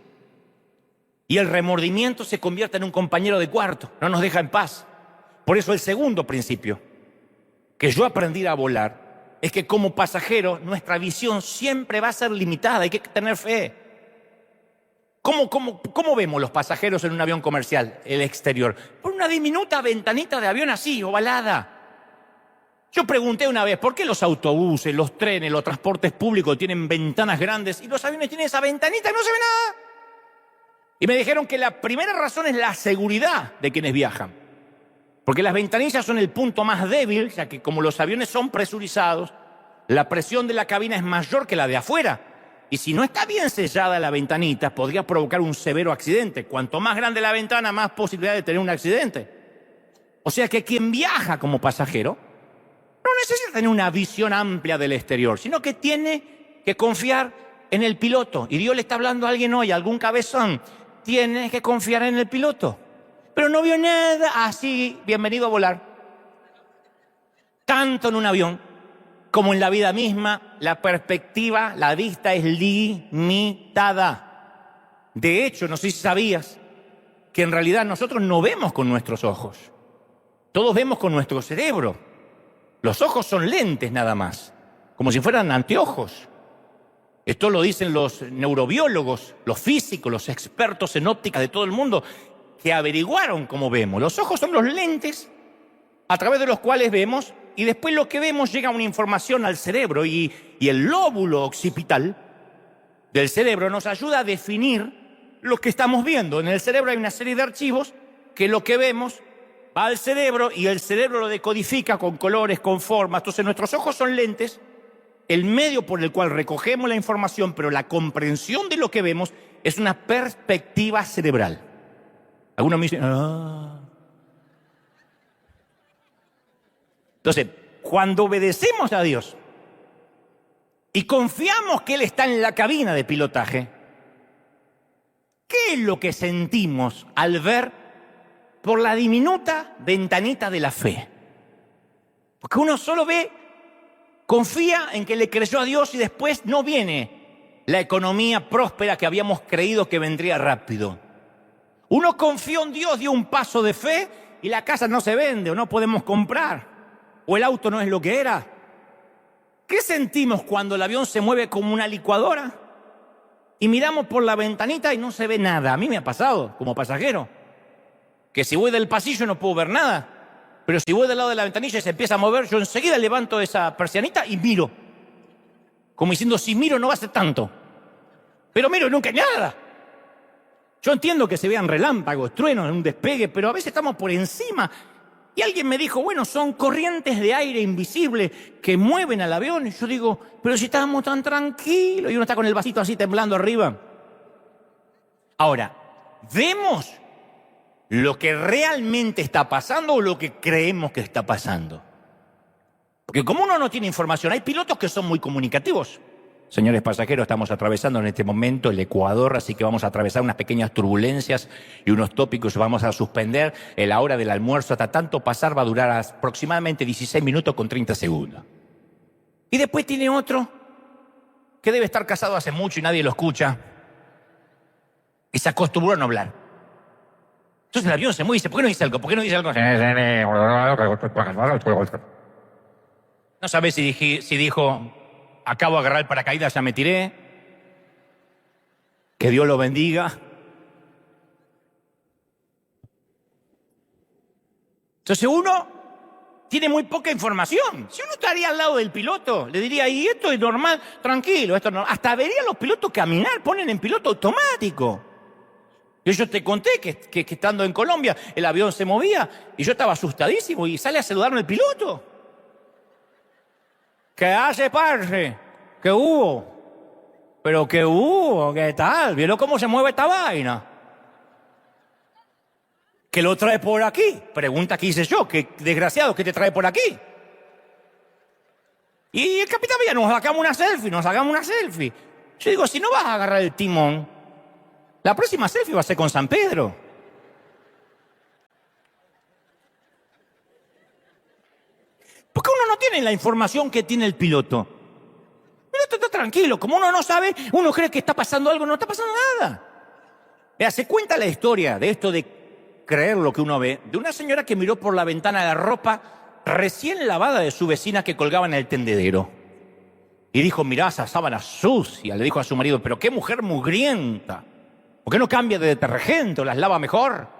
Y el remordimiento se convierte en un compañero de cuarto, no nos deja en paz. Por eso el segundo principio que yo aprendí a volar es que como pasajero nuestra visión siempre va a ser limitada, hay que tener fe. ¿Cómo vemos los pasajeros en un avión comercial, el exterior? Por una diminuta ventanita de avión así, ovalada. Yo pregunté una vez, ¿por qué los autobuses, los trenes, los transportes públicos tienen ventanas grandes y los aviones tienen esa ventanita y no se ve nada? Y me dijeron que la primera razón es la seguridad de quienes viajan. Porque las ventanillas son el punto más débil, ya que como los aviones son presurizados, la presión de la cabina es mayor que la de afuera. Y si no está bien sellada la ventanita, podría provocar un severo accidente. Cuanto más grande la ventana, más posibilidad de tener un accidente. O sea que quien viaja como pasajero no necesita tener una visión amplia del exterior, sino que tiene que confiar en el piloto. Y Dios le está hablando a alguien hoy, a algún cabezón. Tienes que confiar en el piloto. Pero no vio nada. Así, bienvenido a volar. Tanto en un avión como en la vida misma, la perspectiva, la vista es limitada. De hecho, no sé si sabías que en realidad nosotros no vemos con nuestros ojos. Todos vemos con nuestro cerebro. Los ojos son lentes nada más, como si fueran anteojos. Esto lo dicen los neurobiólogos, los físicos, los expertos en óptica de todo el mundo, que averiguaron cómo vemos. Los ojos son los lentes a través de los cuales vemos, y después lo que vemos llega una información al cerebro, y el lóbulo occipital del cerebro nos ayuda a definir lo que estamos viendo. En el cerebro hay una serie de archivos que lo que vemos va al cerebro y el cerebro lo decodifica con colores, con formas. Entonces nuestros ojos son lentes, el medio por el cual recogemos la información, pero la comprensión de lo que vemos es una perspectiva cerebral. Algunos me dicen, Entonces, cuando obedecemos a Dios y confiamos que Él está en la cabina de pilotaje, ¿qué es lo que sentimos al ver por la diminuta ventanita de la fe? Porque uno solo ve, confía en que le creyó a Dios y después no viene la economía próspera que habíamos creído que vendría rápido. Uno confió en Dios, dio un paso de fe y la casa no se vende o no podemos comprar o el auto no es lo que era. ¿Qué sentimos cuando el avión se mueve como una licuadora y miramos por la ventanita y no se ve nada? A mí me ha pasado como pasajero, que si voy del pasillo no puedo ver nada. Pero si voy del lado de la ventanilla y se empieza a mover, yo enseguida levanto esa persianita y miro. Como diciendo, si miro no va a ser tanto. Pero miro y nunca hay nada. Yo entiendo que se vean relámpagos, truenos, un despegue, pero a veces estamos por encima. Y alguien me dijo, bueno, son corrientes de aire invisibles que mueven al avión. Y yo digo, pero si estábamos tan tranquilos. Y uno está con el vasito así temblando arriba. Ahora, ¿vemos lo que realmente está pasando o lo que creemos que está pasando? Porque como uno no tiene información, hay pilotos que son muy comunicativos. Señores pasajeros, estamos atravesando en este momento el Ecuador, así que vamos a atravesar unas pequeñas turbulencias y unos tópicos. Vamos a suspender la hora del almuerzo. Hasta tanto pasar va a durar aproximadamente 16 minutos con 30 segundos. Y después tiene otro que debe estar casado hace mucho y nadie lo escucha. Y se acostumbró a no hablar. Entonces el avión se mueve y dice, ¿por qué no dice algo? ¿Por qué no dice algo? No sabe si dijo, acabo de agarrar el paracaídas, ya me tiré. Que Dios lo bendiga. Entonces uno tiene muy poca información. Si uno estaría al lado del piloto, le diría, y esto es normal, tranquilo, esto es normal. Hasta vería a los pilotos caminar, ponen en piloto automático. Yo te conté que estando en Colombia, el avión se movía y yo estaba asustadísimo y sale a saludarme el piloto. ¿Qué hace, parce? ¿Qué hubo? ¿Pero qué hubo? ¿Qué tal? ¿Vieron cómo se mueve esta vaina? ¿Qué lo trae por aquí? Pregunta que hice yo. ¿Qué desgraciado que te trae por aquí? Y el capitán veía, nos sacamos una selfie. Yo digo, si no vas a agarrar el timón, la próxima selfie va a ser con San Pedro. Porque uno no tiene la información que tiene el piloto. El piloto está tranquilo. Como uno no sabe, uno cree que está pasando algo, no está pasando nada. Vea, se cuenta la historia de esto de creer lo que uno ve, de una señora que miró por la ventana la ropa recién lavada de su vecina que colgaba en el tendedero. Y dijo, mirá esa sábana sucia. Le dijo a su marido, pero qué mujer mugrienta. ¿Por qué no cambia de detergente o las lava mejor?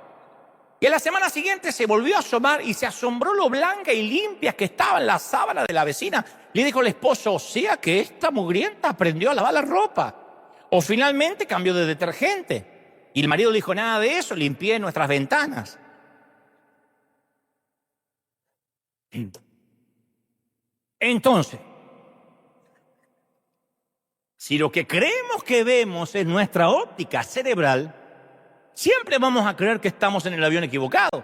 Y a la semana siguiente se volvió a asomar y se asombró lo blanca y limpias que estaban las sábanas de la vecina. Le dijo al esposo, o sea que esta mugrienta aprendió a lavar la ropa. O finalmente cambió de detergente. Y el marido le dijo, nada de eso, limpié nuestras ventanas. Entonces, si lo que creemos que vemos es nuestra óptica cerebral, siempre vamos a creer que estamos en el avión equivocado.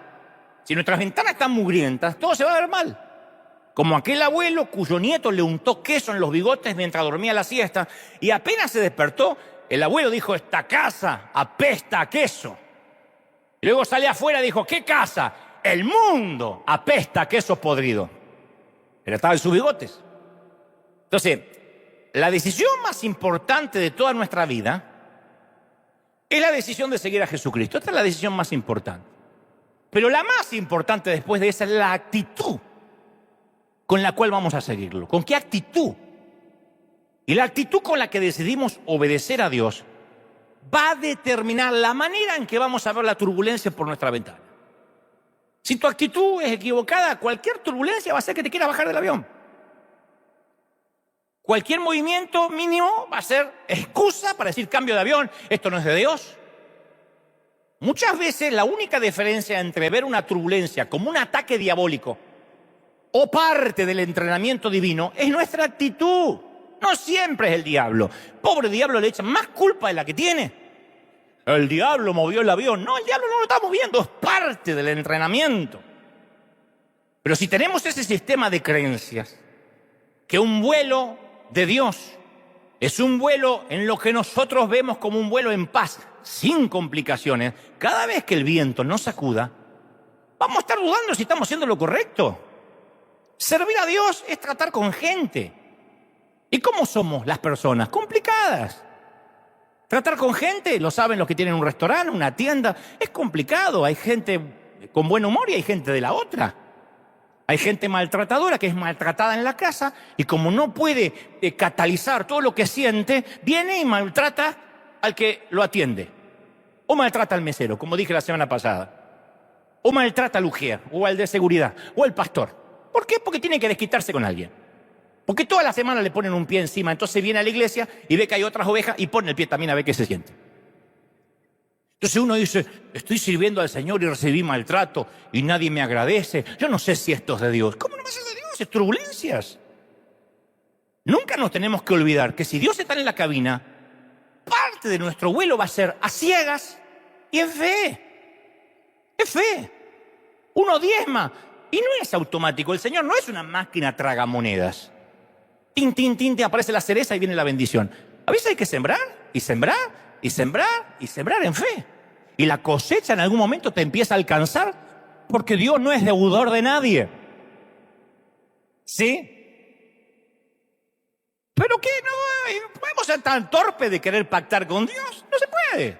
Si nuestras ventanas están mugrientas, todo se va a ver mal. Como aquel abuelo cuyo nieto le untó queso en los bigotes mientras dormía la siesta y apenas se despertó, el abuelo dijo, esta casa apesta a queso. Y luego salió afuera y dijo, ¿qué casa? El mundo apesta a queso podrido. Pero estaba en sus bigotes. Entonces, la decisión más importante de toda nuestra vida es la decisión de seguir a Jesucristo. Esta es la decisión más importante. Pero la más importante después de esa es la actitud con la cual vamos a seguirlo. ¿Con qué actitud? Y la actitud con la que decidimos obedecer a Dios va a determinar la manera en que vamos a ver la turbulencia por nuestra ventana. Si tu actitud es equivocada, cualquier turbulencia va a hacer que te quieras bajar del avión. Cualquier movimiento mínimo va a ser excusa para decir cambio de avión, esto no es de Dios. Muchas veces la única diferencia entre ver una turbulencia como un ataque diabólico o parte del entrenamiento divino es nuestra actitud. No siempre es el diablo. Pobre diablo, le echan más culpa de la que tiene. El diablo movió el avión. No, el diablo no lo está moviendo, es parte del entrenamiento. Pero si tenemos ese sistema de creencias, que un vuelo de Dios es un vuelo en lo que nosotros vemos como un vuelo en paz, sin complicaciones, cada vez que el viento nos sacuda, vamos a estar dudando si estamos haciendo lo correcto. Servir a Dios es tratar con gente. ¿Y cómo somos las personas? Complicadas. Tratar con gente, lo saben los que tienen un restaurante, una tienda, es complicado. Hay gente con buen humor y hay gente de la otra. Hay gente maltratadora que es maltratada en la casa y como no puede catalizar todo lo que siente, viene y maltrata al que lo atiende. O maltrata al mesero, como dije la semana pasada. o maltrata al ujier, o al de seguridad, o al pastor. ¿Por qué? Porque tiene que desquitarse con alguien. Porque toda la semana le ponen un pie encima, entonces viene a la iglesia y ve que hay otras ovejas y pone el pie también a ver qué se siente. Entonces uno dice, estoy sirviendo al Señor y recibí maltrato y nadie me agradece. Yo no sé si esto es de Dios. ¿Cómo no va a ser de Dios? Es turbulencias. Nunca nos tenemos que olvidar que si Dios está en la cabina, parte de nuestro vuelo va a ser a ciegas y en fe. Es fe. Uno diezma y no es automático. El Señor no es una máquina tragamonedas. Tin, tin, tin, te aparece la cereza y viene la bendición. A veces hay que sembrar y sembrar y sembrar y sembrar en fe. Y la cosecha en algún momento te empieza a alcanzar porque Dios no es deudor de nadie. ¿Sí? ¿Pero qué? No podemos ser tan torpes de querer pactar con Dios. No se puede.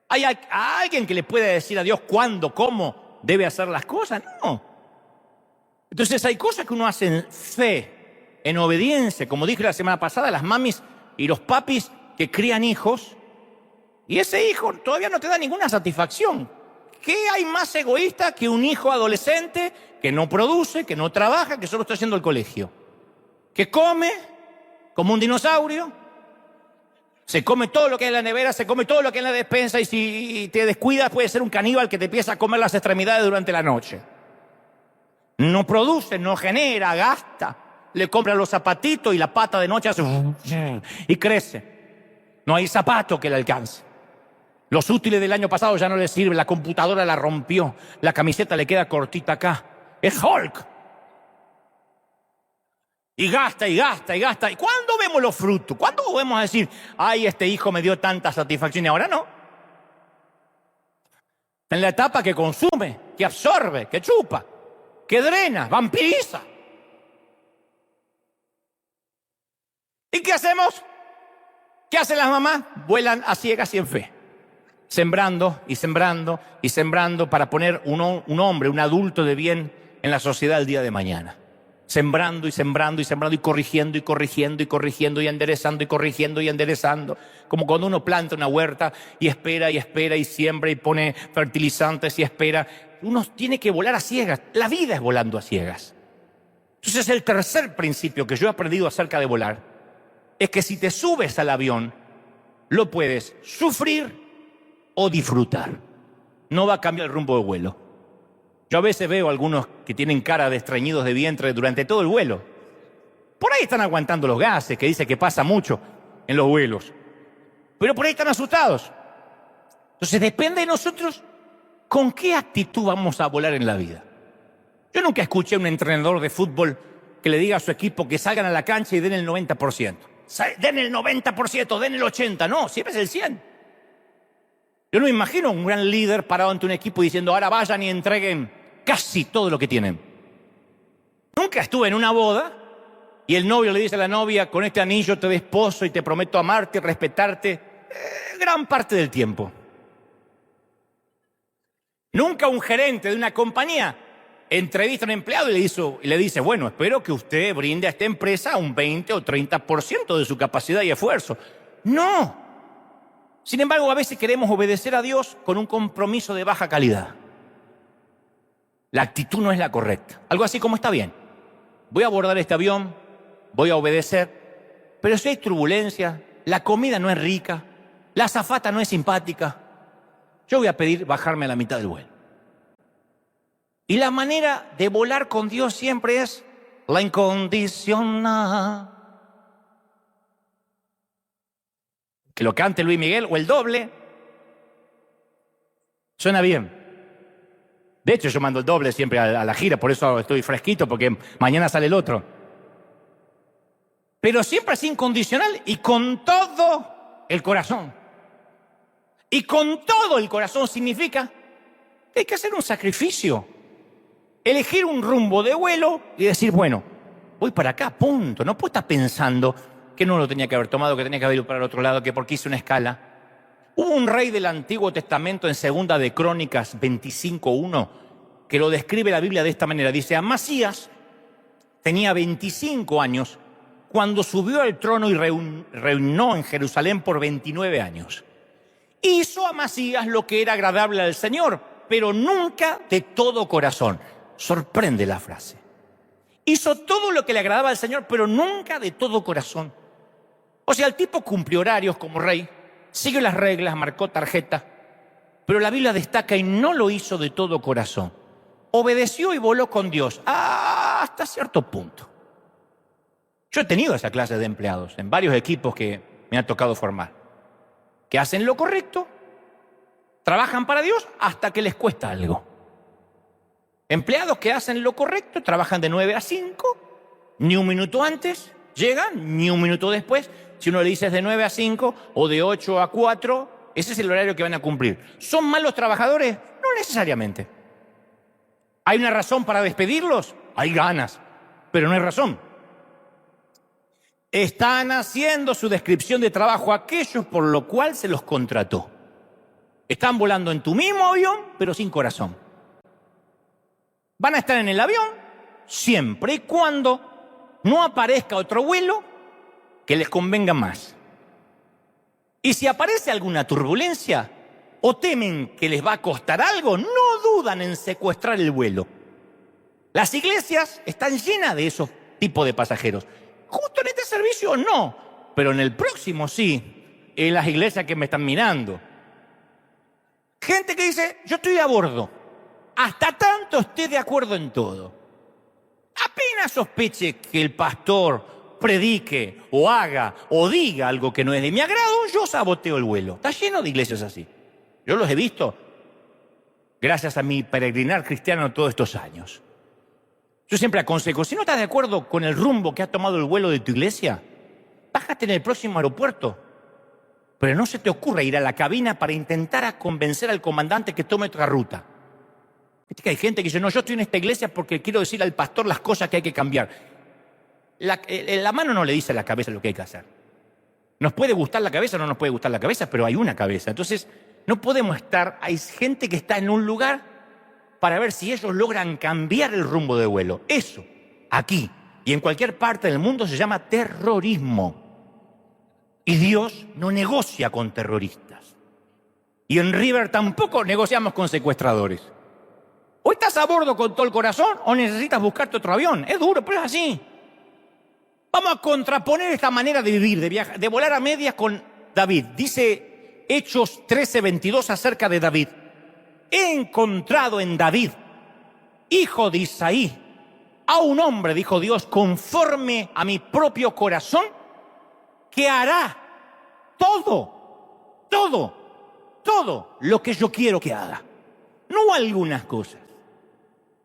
¿Hay alguien que le pueda decir a Dios cuándo, cómo debe hacer las cosas? No. Entonces hay cosas que uno hace en fe, en obediencia. Como dije la semana pasada, las mamis y los papis que crían hijos, y ese hijo todavía no te da ninguna satisfacción. ¿Qué hay más egoísta que un hijo adolescente que no produce, que no trabaja, que solo está haciendo el colegio? Que come como un dinosaurio, se come todo lo que hay en la nevera, se come todo lo que hay en la despensa y si te descuidas puede ser un caníbal que te empieza a comer las extremidades durante la noche. No produce, no genera, gasta. Le compra los zapatitos y la pata de noche hace y crece. No hay zapato que le alcance. Los útiles del año pasado ya no le sirven, la computadora la rompió, la camiseta le queda cortita acá. Es Hulk. Y gasta, y gasta, y gasta. ¿Y cuándo vemos los frutos? ¿Cuándo vamos a decir, ay, este hijo me dio tanta satisfacción y ahora no? En la etapa que consume, que absorbe, que chupa, que drena, vampiriza. ¿Y qué hacemos? ¿Qué hacen las mamás? Vuelan a ciegas y en fe. Sembrando y sembrando y sembrando para poner un hombre, un adulto de bien en la sociedad el día de mañana. Sembrando y sembrando y sembrando y corrigiendo y corrigiendo y corrigiendo y enderezando y corrigiendo y enderezando. Como cuando uno planta una huerta y espera y siembra y pone fertilizantes y espera. Uno tiene que volar a ciegas. La vida es volando a ciegas. Entonces el tercer principio que yo he aprendido acerca de volar es que si te subes al avión, lo puedes sufrir o disfrutar. No va a cambiar el rumbo del vuelo. Yo a veces veo a algunos que tienen cara de estreñidos de vientre durante todo el vuelo. Por ahí están aguantando los gases, que dice que pasa mucho en los vuelos. Pero por ahí están asustados. Entonces depende de nosotros con qué actitud vamos a volar en la vida. Yo nunca escuché a un entrenador de fútbol que le diga a su equipo que salgan a la cancha y den el 90%. Den el 90%, den el 80%. No, siempre es el 100%. Yo no me imagino un gran líder parado ante un equipo diciendo, ahora vayan y entreguen casi todo lo que tienen. Nunca estuve en una boda y el novio le dice a la novia, con este anillo te desposo y te prometo amarte y respetarte gran parte del tiempo. Nunca un gerente de una compañía entrevista a un empleado y le dice, bueno, espero que usted brinde a esta empresa un 20 o 30% de su capacidad y esfuerzo. No. Sin embargo, a veces queremos obedecer a Dios con un compromiso de baja calidad. La actitud no es la correcta. Algo así como está bien. Voy a abordar este avión, voy a obedecer, pero si hay turbulencia, la comida no es rica, la azafata no es simpática, yo voy a pedir bajarme a la mitad del vuelo. Y la manera de volar con Dios siempre es la incondicional. Que lo cante Luis Miguel o el doble. Suena bien. De hecho, yo mando el doble siempre a la gira, por eso estoy fresquito, porque mañana sale el otro. Pero siempre es incondicional y con todo el corazón. Y con todo el corazón significa que hay que hacer un sacrificio. Elegir un rumbo de vuelo y decir, bueno, voy para acá, punto. No puedo estar pensando que no lo tenía que haber tomado, que tenía que haber ido para el otro lado, que porque hice una escala. Hubo un rey del Antiguo Testamento en Segunda de Crónicas 25:1 que lo describe la Biblia de esta manera. Dice, Amasías tenía 25 años cuando subió al trono y reinó en Jerusalén por 29 años. Hizo Amasías lo que era agradable al Señor, pero nunca de todo corazón. Sorprende la frase. Hizo todo lo que le agradaba al Señor, pero nunca de todo corazón. O sea, el tipo cumplió horarios como rey, siguió las reglas, marcó tarjeta, pero la Biblia destaca y no lo hizo de todo corazón. Obedeció y voló con Dios hasta cierto punto. Yo he tenido esa clase de empleados en varios equipos que me ha tocado formar, que hacen lo correcto, trabajan para Dios hasta que les cuesta algo. Empleados que hacen lo correcto, trabajan de 9 a 5, ni un minuto antes llegan, ni un minuto después. Si uno le dice es de 9 a 5 o de 8 a 4, ese es el horario que van a cumplir. ¿Son malos trabajadores? No necesariamente. ¿Hay una razón para despedirlos? Hay ganas, pero no hay razón. Están haciendo su descripción de trabajo aquellos por lo cual se los contrató. Están volando en tu mismo avión, pero sin corazón. Van a estar en el avión siempre y cuando no aparezca otro vuelo que les convenga más. Y si aparece alguna turbulencia o temen que les va a costar algo, no dudan en secuestrar el vuelo. Las iglesias están llenas de esos tipos de pasajeros. Justo en este servicio no, pero en el próximo sí, en las iglesias que me están mirando. Gente que dice, yo estoy a bordo, hasta tanto esté de acuerdo en todo. Apenas sospeche que el pastor predique o haga o diga algo que no es de mi agrado, yo saboteo el vuelo. Está lleno de iglesias así. Yo los he visto gracias a mi peregrinar cristiano todos estos años. Yo siempre aconsejo, si no estás de acuerdo con el rumbo que ha tomado el vuelo de tu iglesia, bájate en el próximo aeropuerto. Pero no se te ocurra ir a la cabina para intentar convencer al comandante que tome otra ruta. Viste que hay gente que dice, no, yo estoy en esta iglesia porque quiero decir al pastor las cosas que hay que cambiar. La mano no le dice a la cabeza lo que hay que hacer. Nos puede gustar la cabeza, no nos puede gustar la cabeza, pero hay una cabeza. Entonces, no podemos estar, hay gente que está en un lugar para ver si ellos logran cambiar el rumbo de vuelo. Eso, aquí y en cualquier parte del mundo se llama terrorismo. Y Dios no negocia con terroristas. Y en River tampoco negociamos con secuestradores. O estás a bordo con todo el corazón o necesitas buscarte otro avión. Es duro, pero es así. Vamos a contraponer esta manera de vivir, de viajar, de volar a medias con David. Dice Hechos 13:22 acerca de David. He encontrado en David, hijo de Isaí, a un hombre, dijo Dios, conforme a mi propio corazón, que hará todo lo que yo quiero que haga. No algunas cosas.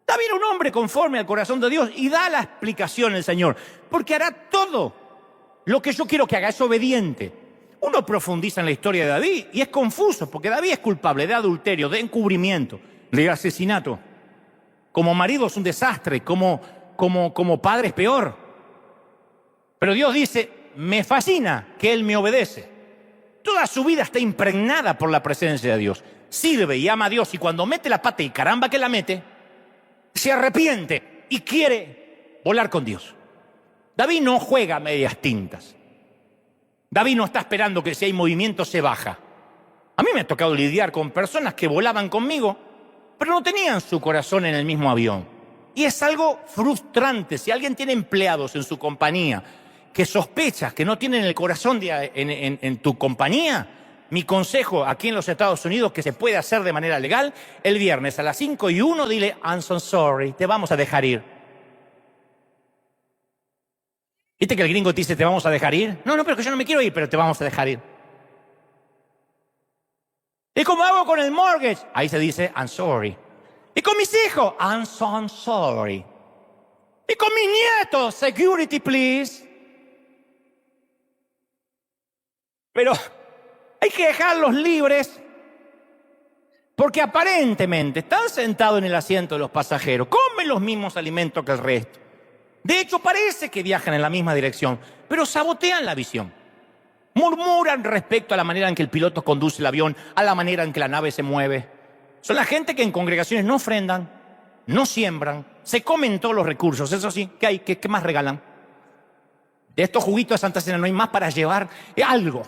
David era un hombre conforme al corazón de Dios y da la explicación el Señor, porque hará todo lo que yo quiero que haga, es obediente. Uno profundiza en la historia de David y es confuso, porque David es culpable de adulterio, de encubrimiento, de asesinato. Como marido es un desastre, como padre es peor. Pero Dios dice, me fascina que él me obedece. Toda su vida está impregnada por la presencia de Dios. Sirve y ama a Dios y cuando mete la pata y caramba que la mete, se arrepiente y quiere volar con Dios. David no juega a medias tintas. David no está esperando que si hay movimiento se baja. A mí me ha tocado lidiar con personas que volaban conmigo, pero no tenían su corazón en el mismo avión. Y es algo frustrante. Si alguien tiene empleados en su compañía que sospechas que no tienen el corazón en tu compañía, mi consejo aquí en los Estados Unidos, que se puede hacer de manera legal, el viernes a las 5:01 dile, I'm so sorry, te vamos a dejar ir. ¿Viste que el gringo te dice, te vamos a dejar ir? No, pero que yo no me quiero ir, pero te vamos a dejar ir. ¿Y cómo hago con el mortgage? Ahí se dice, I'm sorry. ¿Y con mis hijos? I'm so sorry. ¿Y con mis nietos? Security, please. Pero hay que dejarlos libres porque aparentemente están sentados en el asiento de los pasajeros, comen los mismos alimentos que el resto. De hecho, parece que viajan en la misma dirección, pero sabotean la visión. Murmuran respecto a la manera en que el piloto conduce el avión, a la manera en que la nave se mueve. Son la gente que en congregaciones no ofrendan, no siembran, se comen todos los recursos. Eso sí, ¿qué hay? ¿Qué más regalan? De estos juguitos de Santa Cena no hay más para llevar algo.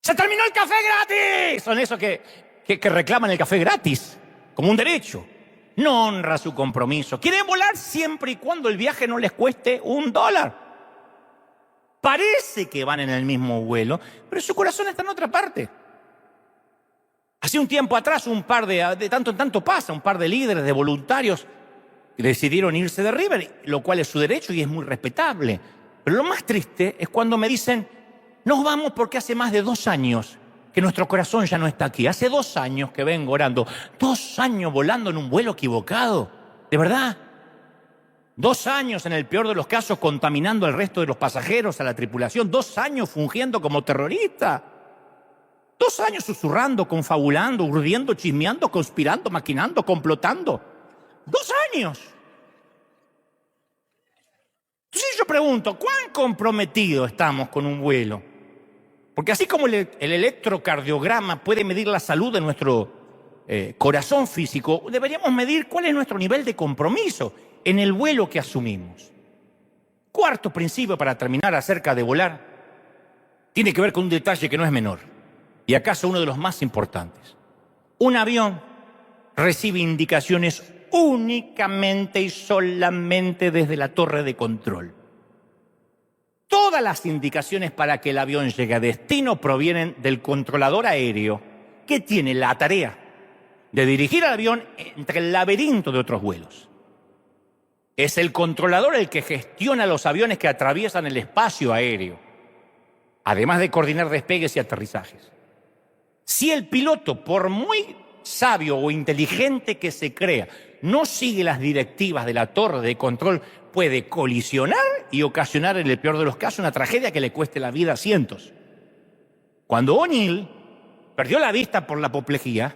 ¡Se terminó el café gratis! Son esos que reclaman el café gratis, como un derecho. No honra su compromiso. Quieren volar siempre y cuando el viaje no les cueste $1. Parece que van en el mismo vuelo, pero su corazón está en otra parte. Hace un tiempo atrás, de tanto en tanto pasa, un par de líderes, de voluntarios, decidieron irse de River, lo cual es su derecho y es muy respetable. Pero lo más triste es cuando me dicen, nos vamos porque hace más de 2 años que nuestro corazón ya no está aquí. Hace 2 años que vengo orando. 2 años volando en un vuelo equivocado. ¿De verdad? 2 años, en el peor de los casos, contaminando al resto de los pasajeros, a la tripulación. 2 años fungiendo como terrorista. 2 años susurrando, confabulando, urdiendo, chismeando, conspirando, maquinando, complotando. 2 años. Entonces yo pregunto, ¿cuán comprometidos estamos con un vuelo? Porque así como el electrocardiograma puede medir la salud de nuestro corazón físico, deberíamos medir cuál es nuestro nivel de compromiso en el vuelo que asumimos. Cuarto principio para terminar acerca de volar, tiene que ver con un detalle que no es menor, y acaso uno de los más importantes. Un avión recibe indicaciones únicamente y solamente desde la torre de control. Todas las indicaciones para que el avión llegue a destino provienen del controlador aéreo, que tiene la tarea de dirigir al avión entre el laberinto de otros vuelos. Es el controlador el que gestiona los aviones que atraviesan el espacio aéreo, además de coordinar despegues y aterrizajes. Si el piloto, por muy sabio o inteligente que se crea, no sigue las directivas de la torre de control, puede colisionar y ocasionar, en el peor de los casos, una tragedia que le cueste la vida a cientos. Cuando O'Neill perdió la vista por la apoplejía,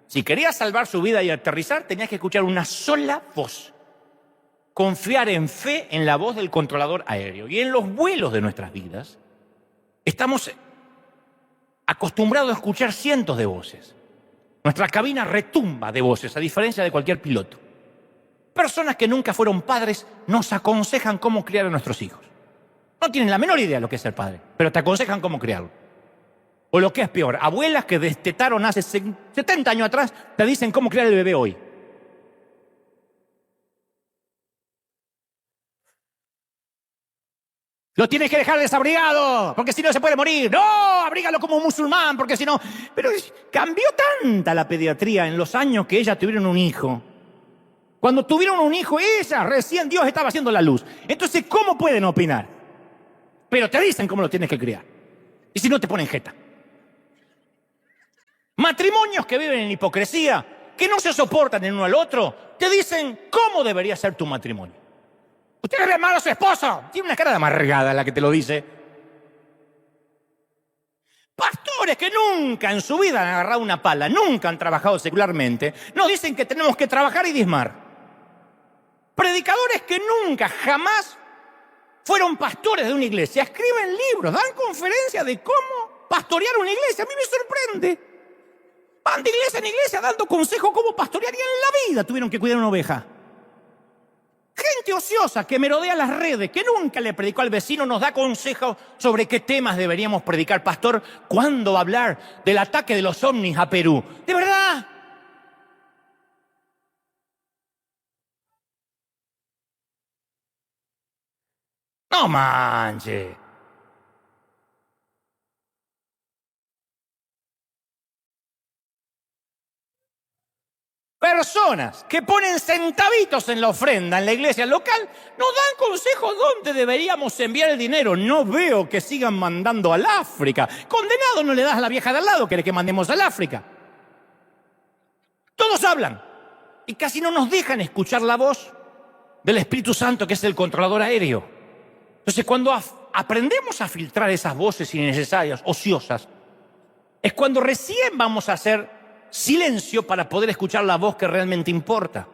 si quería salvar su vida y aterrizar, tenía que escuchar una sola voz. Confiar en fe en la voz del controlador aéreo. Y en los vuelos de nuestras vidas, estamos acostumbrados a escuchar cientos de voces. Nuestra cabina retumba de voces, a diferencia de cualquier piloto. Personas que nunca fueron padres nos aconsejan cómo criar a nuestros hijos. No tienen la menor idea de lo que es ser padre, pero te aconsejan cómo criarlo. O lo que es peor, abuelas que destetaron hace 70 años atrás te dicen cómo criar el bebé hoy. Lo tienes que dejar desabrigado, porque si no se puede morir. No, abrígalo como un musulmán, porque si no... Pero cambió tanta la pediatría en los años que ellas tuvieron un hijo. Cuando tuvieron un hijo, ella, recién Dios estaba haciendo la luz. Entonces, ¿cómo pueden opinar? Pero te dicen cómo lo tienes que criar. Y si no, te ponen jeta. Matrimonios que viven en hipocresía, que no se soportan el uno al otro, te dicen cómo debería ser tu matrimonio. Usted le ve mal a su esposo. Tiene una cara de amargada la que te lo dice. Pastores que nunca en su vida han agarrado una pala, nunca han trabajado secularmente, nos dicen que tenemos que trabajar y diezmar. Predicadores que nunca, jamás fueron pastores de una iglesia, escriben libros, dan conferencias de cómo pastorear una iglesia. A mí me sorprende. Van de iglesia en iglesia dando consejos cómo pastorear y en la vida tuvieron que cuidar una oveja. Gente ociosa que merodea las redes, que nunca le predicó al vecino, nos da consejos sobre qué temas deberíamos predicar. Pastor, ¿cuándo va a hablar del ataque de los ovnis a Perú? ¿De verdad? No manches. Personas que ponen centavitos en la ofrenda en la iglesia local nos dan consejos dónde deberíamos enviar el dinero. No veo que sigan mandando al África. Condenado no le das a la vieja de al lado, quiere que mandemos al África. Todos hablan y casi no nos dejan escuchar la voz del Espíritu Santo, que es el controlador aéreo. Entonces, cuando aprendemos a filtrar esas voces innecesarias, ociosas, es cuando recién vamos a hacer silencio para poder escuchar la voz que realmente importa.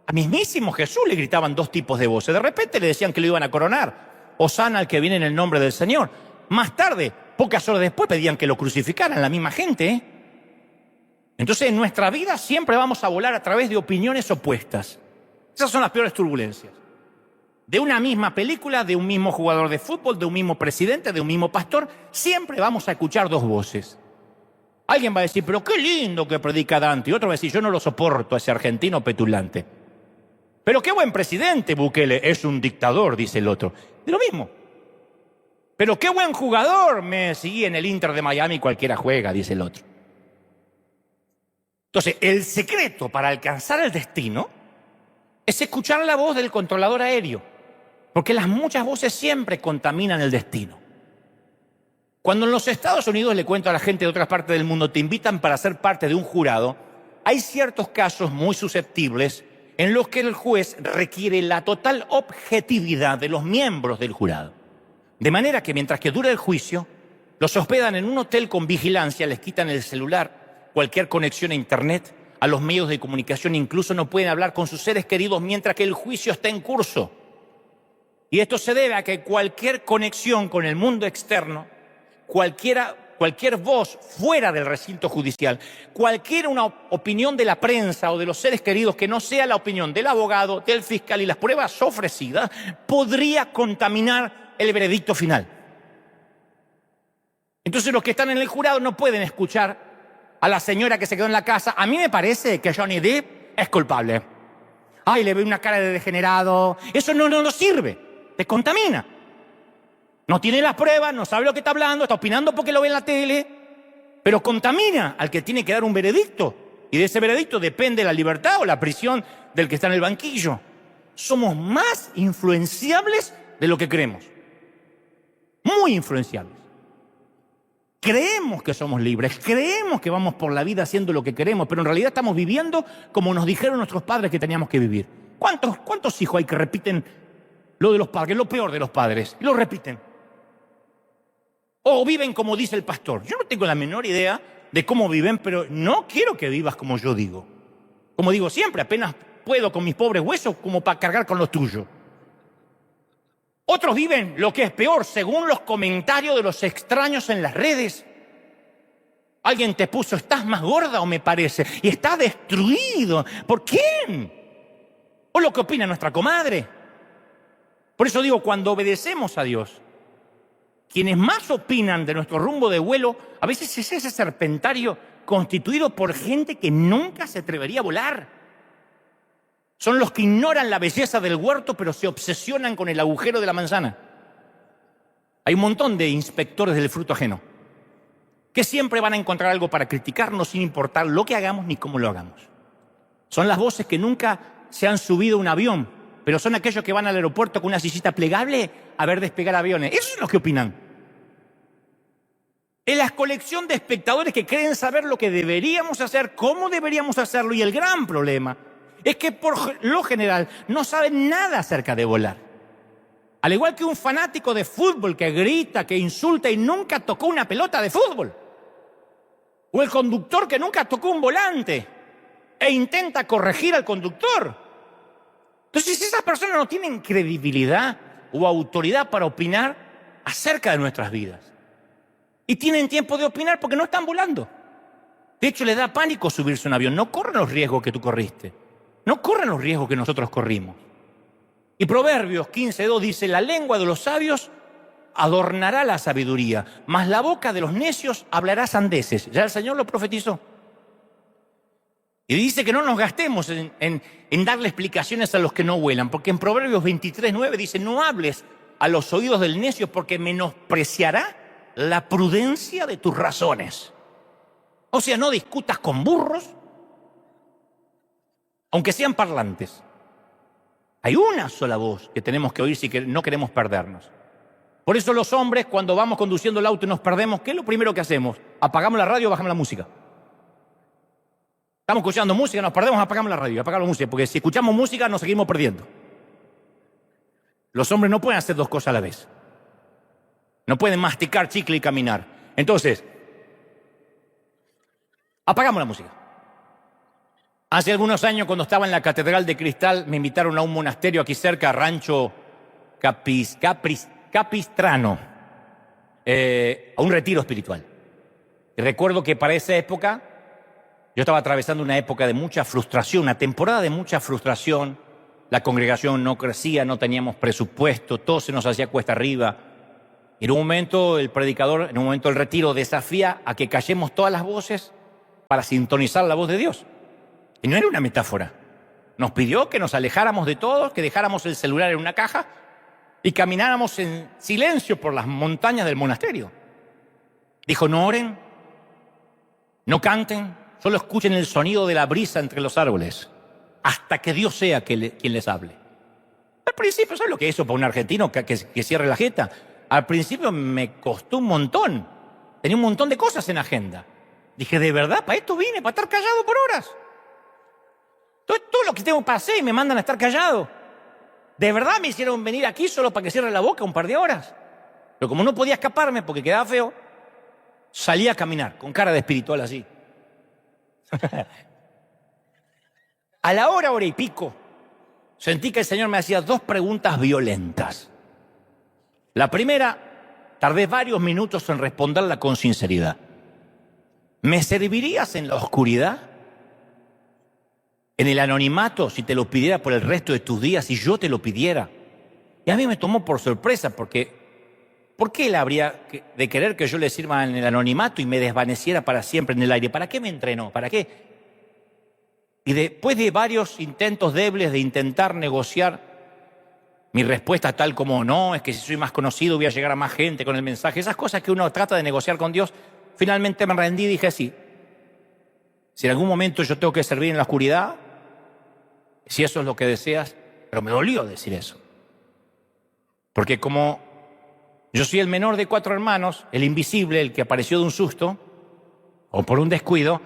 A mismísimo Jesús le gritaban 2 tipos de voces. De repente le decían que lo iban a coronar. Hosana al que viene en el nombre del Señor. Más tarde, pocas horas después, pedían que lo crucificaran, la misma gente. Entonces, en nuestra vida siempre vamos a volar a través de opiniones opuestas. Esas son las peores turbulencias. de una misma película, de un mismo jugador de fútbol, de un mismo presidente, de un mismo pastor, siempre vamos a escuchar dos voces. Alguien va a decir, pero qué lindo que predica Dante. Y otro va a decir, yo no lo soporto a ese argentino petulante. Pero qué buen presidente Bukele, es un dictador, dice el otro. De lo mismo. Pero qué buen jugador, Messi, en el Inter de Miami cualquiera juega, dice el otro. Entonces, el secreto para alcanzar el destino es escuchar la voz del controlador aéreo, porque las muchas voces siempre contaminan el destino. Cuando en los Estados Unidos, le cuento a la gente de otras partes del mundo, te invitan para ser parte de un jurado, hay ciertos casos muy susceptibles en los que el juez requiere la total objetividad de los miembros del jurado. De manera que mientras que dura el juicio, los hospedan en un hotel con vigilancia, les quitan el celular, cualquier conexión a internet, a los medios de comunicación, incluso no pueden hablar con sus seres queridos mientras que el juicio está en curso. Y esto se debe a que cualquier conexión con el mundo externo, cualquier voz fuera del recinto judicial, cualquier una opinión de la prensa o de los seres queridos que no sea la opinión del abogado, del fiscal y las pruebas ofrecidas, podría contaminar el veredicto final. Entonces los que están en el jurado no pueden escuchar a la señora que se quedó en la casa. A mí me parece que Johnny Depp es culpable. Ay, le veo una cara de degenerado. Eso no sirve, te contamina. No tiene las pruebas, no sabe lo que está hablando, está opinando porque lo ve en la tele, pero contamina al que tiene que dar un veredicto. Y de ese veredicto depende la libertad o la prisión del que está en el banquillo. Somos más influenciables de lo que creemos. Muy influenciables. Creemos que somos libres, creemos que vamos por la vida haciendo lo que queremos, pero en realidad estamos viviendo como nos dijeron nuestros padres que teníamos que vivir. ¿Cuántos hijos hay que repiten lo de los padres, lo peor de los padres? Lo repiten. O viven como dice el pastor. Yo no tengo la menor idea de cómo viven, pero no quiero que vivas como yo digo. Como digo siempre, apenas puedo con mis pobres huesos como para cargar con los tuyos. Otros viven lo que es peor, según los comentarios de los extraños en las redes. Alguien te puso, estás más gorda o me parece, y está destruido. ¿Por quién? O lo que opina nuestra comadre. Por eso digo, cuando obedecemos a Dios, quienes más opinan de nuestro rumbo de vuelo, a veces es ese serpentario constituido por gente que nunca se atrevería a volar. Son los que ignoran la belleza del huerto, pero se obsesionan con el agujero de la manzana. Hay un montón de inspectores del fruto ajeno que siempre van a encontrar algo para criticarnos sin importar lo que hagamos ni cómo lo hagamos. Son las voces que nunca se han subido a un avión, pero son aquellos que van al aeropuerto con una sillita plegable a ver despegar aviones. Eso es lo que opinan. Es la colección de espectadores que creen saber lo que deberíamos hacer, cómo deberíamos hacerlo, y el gran problema es que por lo general no saben nada acerca de volar. Al igual que un fanático de fútbol que grita, que insulta y nunca tocó una pelota de fútbol. O el conductor que nunca tocó un volante e intenta corregir al conductor. Entonces esas personas no tienen credibilidad o autoridad para opinar acerca de nuestras vidas. Y tienen tiempo de opinar porque no están volando. De hecho, les da pánico subirse a un avión. No corren los riesgos que tú corriste. No corren los riesgos que nosotros corrimos. Y Proverbios 15:2 dice, la lengua de los sabios adornará la sabiduría, mas la boca de los necios hablará sandeces. Ya el Señor lo profetizó. Y dice que no nos gastemos en darle explicaciones a los que no vuelan, porque en Proverbios 23:9 dice, no hables a los oídos del necio porque menospreciará la prudencia de tus razones. O sea, no discutas con burros, aunque sean parlantes. Hay una sola voz que tenemos que oír si no queremos perdernos. Por eso los hombres, cuando vamos conduciendo el auto y nos perdemos, ¿qué es lo primero que hacemos? Apagamos la radio o bajamos la música. Estamos escuchando música, nos perdemos, apagamos la radio, apagamos la música, porque si escuchamos música nos seguimos perdiendo. Los hombres no pueden hacer dos cosas a la vez. No pueden masticar chicle y caminar. Entonces, apagamos la música. Hace algunos años, cuando estaba en la Catedral de Cristal, me invitaron a un monasterio aquí cerca, Rancho Capistrano, a un retiro espiritual. Y recuerdo que para esa época, yo estaba atravesando una época de mucha frustración, una temporada de mucha frustración, la congregación no crecía, no teníamos presupuesto, todo se nos hacía cuesta arriba. Y en un momento el predicador, en un momento del retiro, desafía a que callemos todas las voces para sintonizar la voz de Dios. Y no era una metáfora. Nos pidió que nos alejáramos de todos, que dejáramos el celular en una caja y camináramos en silencio por las montañas del monasterio. Dijo, no oren, no canten, solo escuchen el sonido de la brisa entre los árboles, hasta que Dios sea quien les hable. Al principio, ¿sabes lo que es eso para un argentino que cierre la jeta? Al principio me costó un montón. Tenía un montón de cosas en agenda. Dije, ¿de verdad? ¿Para esto vine? ¿Para estar callado por horas? Todo lo que tengo para hacer y me mandan a estar callado. ¿De verdad me hicieron venir aquí solo para que cierre la boca un par de horas? Pero como no podía escaparme porque quedaba feo, salí a caminar con cara de espiritual así. A la hora y pico, sentí que el Señor me hacía 2 preguntas violentas. La primera, tardé varios minutos en responderla con sinceridad. ¿Me servirías en la oscuridad? ¿En el anonimato si te lo pidiera por el resto de tus días, si yo te lo pidiera? Y a mí me tomó por sorpresa porque ¿por qué él habría de querer que yo le sirva en el anonimato y me desvaneciera para siempre en el aire? ¿Para qué me entrenó? ¿Para qué? Y después de varios intentos débiles de intentar negociar, mi respuesta tal como no, es que si soy más conocido voy a llegar a más gente con el mensaje. Esas cosas que uno trata de negociar con Dios, finalmente me rendí y dije sí. Si en algún momento yo tengo que servir en la oscuridad, si eso es lo que deseas, pero me dolió decir eso. Porque como yo soy el menor de 4 hermanos, el invisible, el que apareció de un susto, o por un descuido,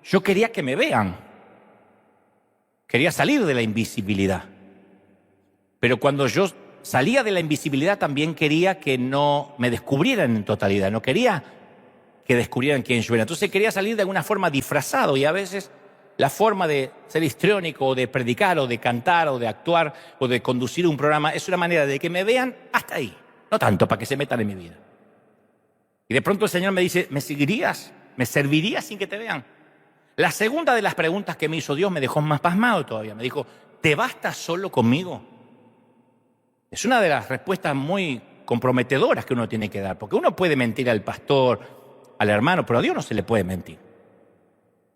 yo quería que me vean. Quería salir de la invisibilidad. Pero cuando yo salía de la invisibilidad también quería que no me descubrieran en totalidad. No quería que descubrieran quién yo era. Entonces quería salir de alguna forma disfrazado y a veces la forma de ser histriónico, o de predicar, o de cantar, o de actuar, o de conducir un programa es una manera de que me vean hasta ahí. No tanto para que se metan en mi vida. Y de pronto el Señor me dice, ¿me seguirías? ¿Me servirías sin que te vean? La segunda de las preguntas que me hizo Dios me dejó más pasmado todavía. Me dijo, ¿te bastas solo conmigo? Es una de las respuestas muy comprometedoras que uno tiene que dar. Porque uno puede mentir al pastor, al hermano, pero a Dios no se le puede mentir.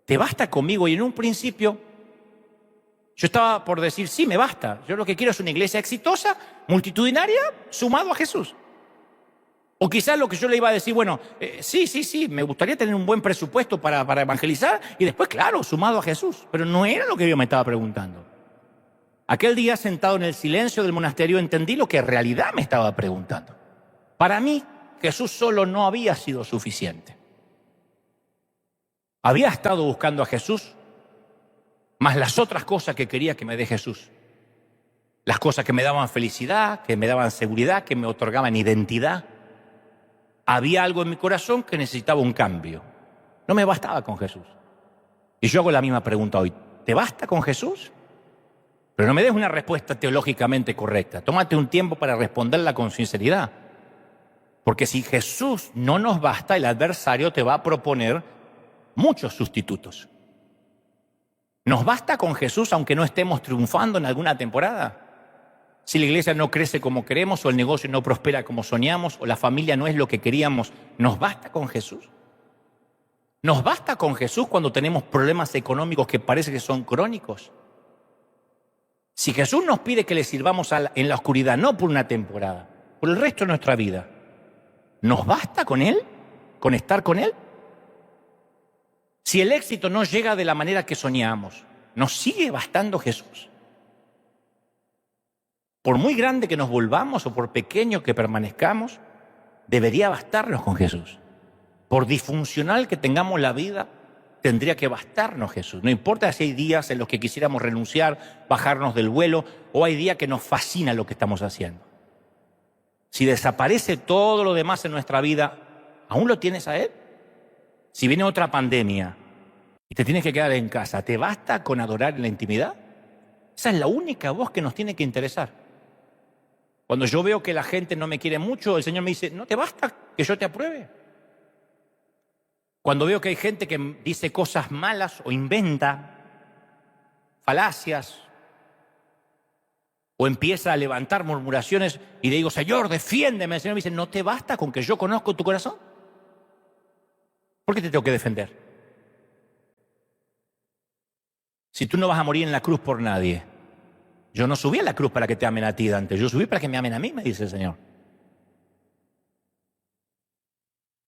¿Te basta conmigo? Y en un principio yo estaba por decir, sí, me basta. Yo lo que quiero es una iglesia exitosa, multitudinaria, sumado a Jesús. O quizás lo que yo le iba a decir, bueno, sí, me gustaría tener un buen presupuesto para evangelizar y después, claro, sumado a Jesús. Pero no era lo que yo me estaba preguntando. Aquel día, sentado en el silencio del monasterio, entendí lo que en realidad me estaba preguntando. Para mí, Jesús solo no había sido suficiente. Había estado buscando a Jesús, más las otras cosas que quería que me dé Jesús. Las cosas que me daban felicidad, que me daban seguridad, que me otorgaban identidad. Había algo en mi corazón que necesitaba un cambio. No me bastaba con Jesús. Y yo hago la misma pregunta hoy. ¿Te basta con Jesús? Pero no me des una respuesta teológicamente correcta. Tómate un tiempo para responderla con sinceridad. Porque si Jesús no nos basta, el adversario te va a proponer muchos sustitutos. ¿Nos basta con Jesús aunque no estemos triunfando en alguna temporada? Si la iglesia no crece como queremos, o el negocio no prospera como soñamos, o la familia no es lo que queríamos, ¿nos basta con Jesús? ¿Nos basta con Jesús cuando tenemos problemas económicos que parece que son crónicos? Si Jesús nos pide que le sirvamos en la oscuridad, no por una temporada, por el resto de nuestra vida, ¿nos basta con Él? ¿Con estar con Él? Si el éxito no llega de la manera que soñamos, ¿nos sigue bastando Jesús? Por muy grande que nos volvamos o por pequeño que permanezcamos, debería bastarnos con Jesús. Por disfuncional que tengamos la vida, tendría que bastarnos Jesús. No importa si hay días en los que quisiéramos renunciar, bajarnos del vuelo, o hay días que nos fascina lo que estamos haciendo. Si desaparece todo lo demás en nuestra vida, ¿aún lo tienes a Él? Si viene otra pandemia y te tienes que quedar en casa, ¿te basta con adorar en la intimidad? Esa es la única voz que nos tiene que interesar. Cuando yo veo que la gente no me quiere mucho, el Señor me dice, ¿no te basta que yo te apruebe? Cuando veo que hay gente que dice cosas malas o inventa falacias o empieza a levantar murmuraciones y le digo, Señor, defiéndeme. El Señor me dice, ¿no te basta con que yo conozco tu corazón? ¿Por qué te tengo que defender? Si tú no vas a morir en la cruz por nadie. Yo no subí a la cruz para que te amen a ti, Dante. Yo subí para que me amen a mí, me dice el Señor.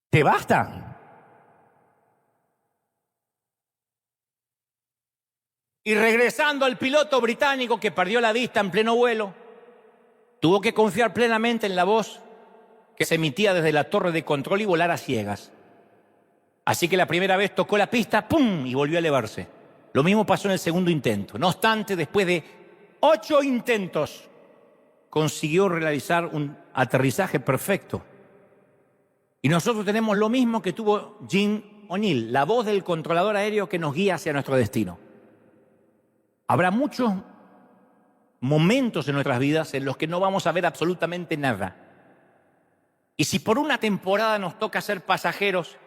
¿Te basta? Y regresando al piloto británico que perdió la vista en pleno vuelo, tuvo que confiar plenamente en la voz que se emitía desde la torre de control y volar a ciegas. Así que la primera vez tocó la pista, ¡pum!, y volvió a elevarse. Lo mismo pasó en el segundo intento. No obstante, después de 8 intentos, consiguió realizar un aterrizaje perfecto. Y nosotros tenemos lo mismo que tuvo Jim O'Neill, la voz del controlador aéreo que nos guía hacia nuestro destino. Habrá muchos momentos en nuestras vidas en los que no vamos a ver absolutamente nada. Y si por una temporada nos toca ser pasajeros,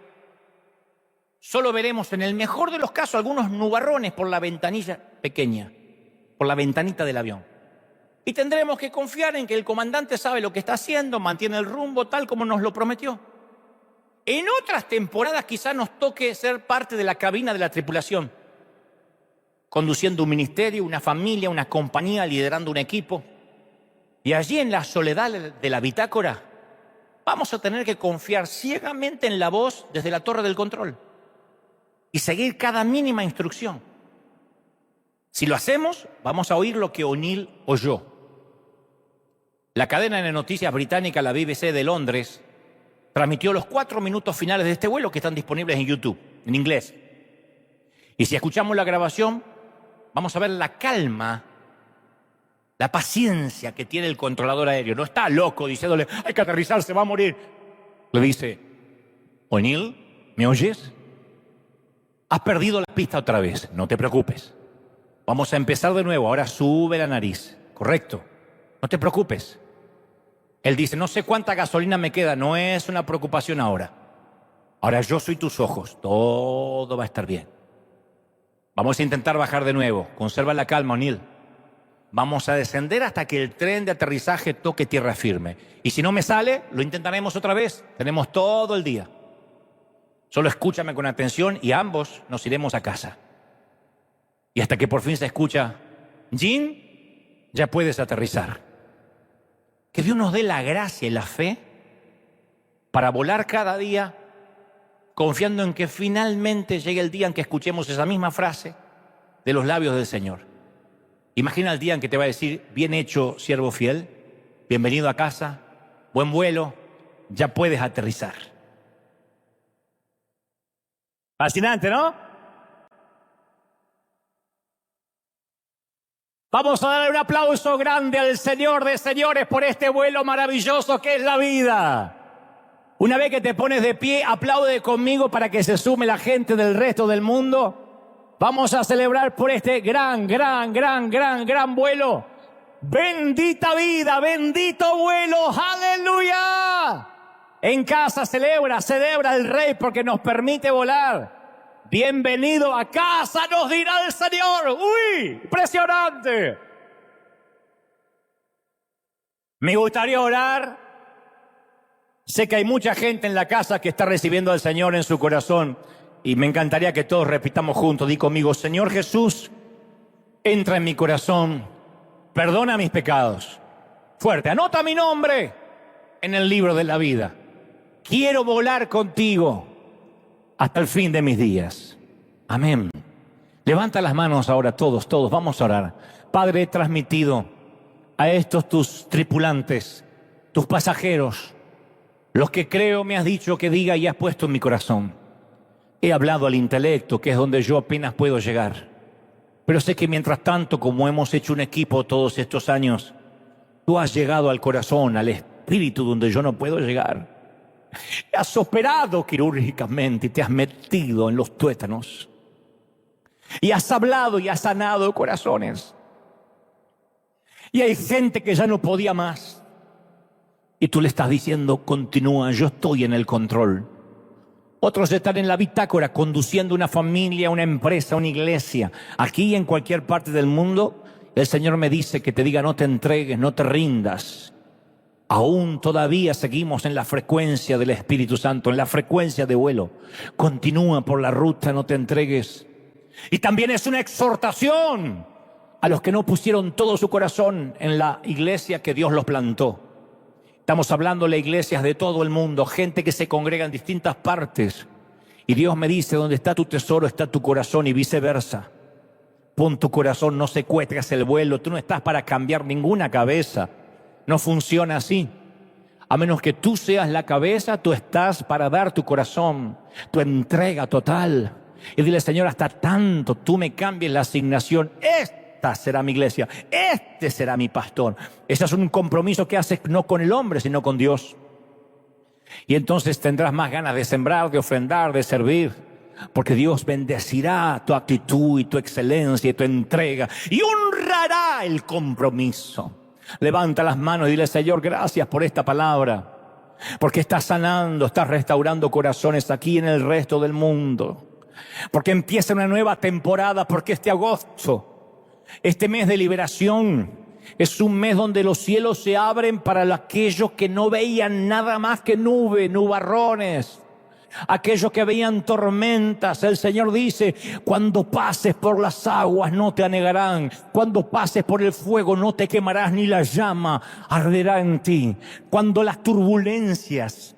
solo veremos en el mejor de los casos algunos nubarrones por la ventanilla pequeña, por la ventanita del avión. Y tendremos que confiar en que el comandante sabe lo que está haciendo, mantiene el rumbo tal como nos lo prometió. En otras temporadas quizás nos toque ser parte de la cabina de la tripulación, conduciendo un ministerio, una familia, una compañía, liderando un equipo. Y allí en la soledad de la bitácora vamos a tener que confiar ciegamente en la voz desde la torre del control y seguir cada mínima instrucción. Si lo hacemos, vamos a oír lo que O'Neill oyó. La cadena de noticias británica, la BBC de Londres, transmitió los 4 minutos finales de este vuelo que están disponibles en YouTube, en inglés. Y si escuchamos la grabación, vamos a ver la calma, la paciencia que tiene el controlador aéreo. No está loco diciéndole, hay que aterrizar, se va a morir. Le dice, O'Neill, ¿me oyes? Has perdido la pista otra vez, no te preocupes. Vamos a empezar de nuevo, ahora sube la nariz. Correcto, no te preocupes. Él dice, no sé cuánta gasolina me queda, no es una preocupación ahora. Ahora yo soy tus ojos, todo va a estar bien. Vamos a intentar bajar de nuevo, conserva la calma, O'Neill. Vamos a descender hasta que el tren de aterrizaje toque tierra firme. Y si no me sale, lo intentaremos otra vez. Tenemos todo el día. Solo escúchame con atención y ambos nos iremos a casa. Y hasta que por fin se escucha, Jim, ya puedes aterrizar. Que Dios nos dé la gracia y la fe para volar cada día confiando en que finalmente llegue el día en que escuchemos esa misma frase de los labios del Señor. Imagina el día en que te va a decir, bien hecho, siervo fiel, bienvenido a casa, buen vuelo, ya puedes aterrizar. Fascinante, ¿no? Vamos a darle un aplauso grande al Señor de señores por este vuelo maravilloso que es la vida. Una vez que te pones de pie, aplaude conmigo para que se sume la gente del resto del mundo. Vamos a celebrar por este gran vuelo. Bendita vida, bendito vuelo, aleluya. En casa celebra el Rey porque nos permite volar. Bienvenido a casa, nos dirá el Señor. ¡Uy! ¡Impresionante! Me gustaría orar. Sé que hay mucha gente en la casa que está recibiendo al Señor en su corazón y me encantaría que todos repitamos juntos. Di conmigo, Señor Jesús, entra en mi corazón, perdona mis pecados. Fuerte, anota mi nombre en el libro de la vida. Quiero volar contigo hasta el fin de mis días. Amén. Levanta las manos ahora todos, vamos a orar. Padre, he transmitido a estos tus tripulantes, tus pasajeros, los que creo me has dicho que diga y has puesto en mi corazón. He hablado al intelecto, que es donde yo apenas puedo llegar. Pero sé que mientras tanto, como hemos hecho un equipo todos estos años, tú has llegado al corazón, al espíritu donde yo no puedo llegar. Has operado quirúrgicamente y te has metido en los tuétanos. Y has hablado y has sanado corazones. Y hay gente que ya no podía más. Y tú le estás diciendo, continúa, yo estoy en el control. Otros están en la bitácora conduciendo una familia, una empresa, una iglesia, aquí y en cualquier parte del mundo. El Señor me dice que te diga: no te entregues, no te rindas. Aún todavía seguimos en la frecuencia del Espíritu Santo, en la frecuencia de vuelo. Continúa por la ruta, no te entregues. Y también es una exhortación a los que no pusieron todo su corazón en la iglesia que Dios los plantó. Estamos hablando de iglesias de todo el mundo, gente que se congrega en distintas partes. Y Dios me dice: donde está tu tesoro está tu corazón, y viceversa. Pon tu corazón, no secuestres el vuelo. Tú no estás para cambiar ninguna cabeza. No funciona así. A menos que tú seas la cabeza, tú estás para dar tu corazón, tu entrega total. Y dile: Señor, hasta tanto tú me cambies la asignación, esta será mi iglesia, este será mi pastor. Ese es un compromiso que haces no con el hombre, sino con Dios. Y entonces tendrás más ganas de sembrar, de ofrendar, de servir, porque Dios bendecirá tu actitud y tu excelencia y tu entrega, y honrará el compromiso. Levanta las manos y dile: Señor, gracias por esta palabra, porque estás sanando, estás restaurando corazones aquí y en el resto del mundo. Porque empieza una nueva temporada, porque este agosto, este mes de liberación, es un mes donde los cielos se abren para aquellos que no veían nada más que nubarrones. Aquellos que veían tormentas. El Señor dice: cuando pases por las aguas no te anegarán, cuando pases por el fuego no te quemarás, ni la llama arderá en ti. Cuando las turbulencias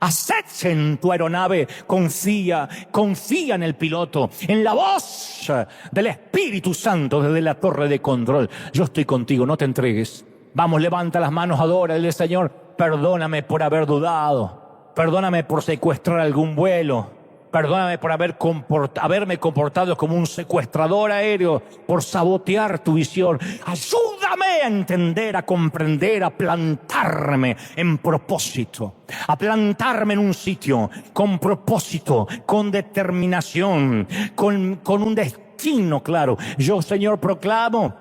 acechen tu aeronave, confía en el piloto, en la voz del Espíritu Santo desde la torre de control. Yo estoy contigo, no te entregues. Vamos, levanta las manos, adora, dile: Señor, perdóname por haber dudado. Perdóname por secuestrar algún vuelo. Perdóname por haberme comportado como un secuestrador aéreo, por sabotear tu visión. Ayúdame a entender, a comprender, a plantarme en propósito. A plantarme en un sitio con propósito, con determinación, con un destino claro. Yo, Señor, proclamo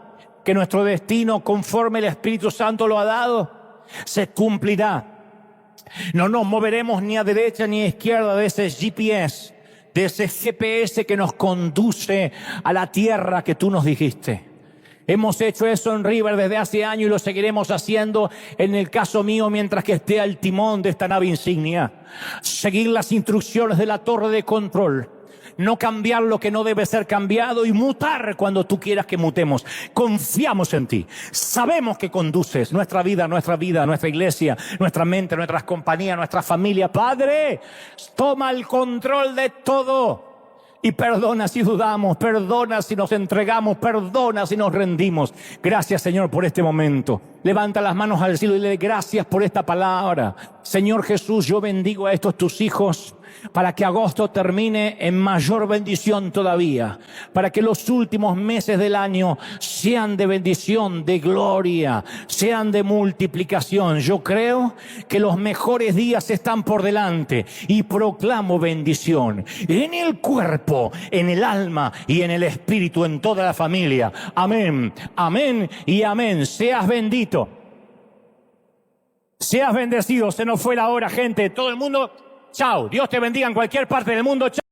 que nuestro destino, conforme el Espíritu Santo lo ha dado, se cumplirá. No nos moveremos ni a derecha ni a izquierda de ese GPS, de ese GPS que nos conduce a la tierra que tú nos dijiste. Hemos hecho eso en River desde hace años y lo seguiremos haciendo, en el caso mío, mientras que esté al timón de esta nave insignia. Seguir las instrucciones de la torre de control. No cambiar lo que no debe ser cambiado y mutar cuando tú quieras que mutemos. Confiamos en ti. Sabemos que conduces nuestra vida, nuestra iglesia, nuestra mente, nuestras compañías, nuestra familia. Padre, toma el control de todo. Y perdona si dudamos, perdona si nos entregamos, perdona si nos rendimos. Gracias, Señor, por este momento. Levanta las manos al cielo y dile: gracias por esta palabra. Señor Jesús, yo bendigo a estos tus hijos para que agosto termine en mayor bendición todavía, para que los últimos meses del año sean de bendición, de gloria, sean de multiplicación. Yo creo que los mejores días están por delante y proclamo bendición en el cuerpo, en el alma y en el espíritu, en toda la familia. Amén, amén y amén. Seas bendito, seas bendecido. Se nos fue la hora, gente. Todo el mundo, chao. Dios te bendiga en cualquier parte del mundo. Chao.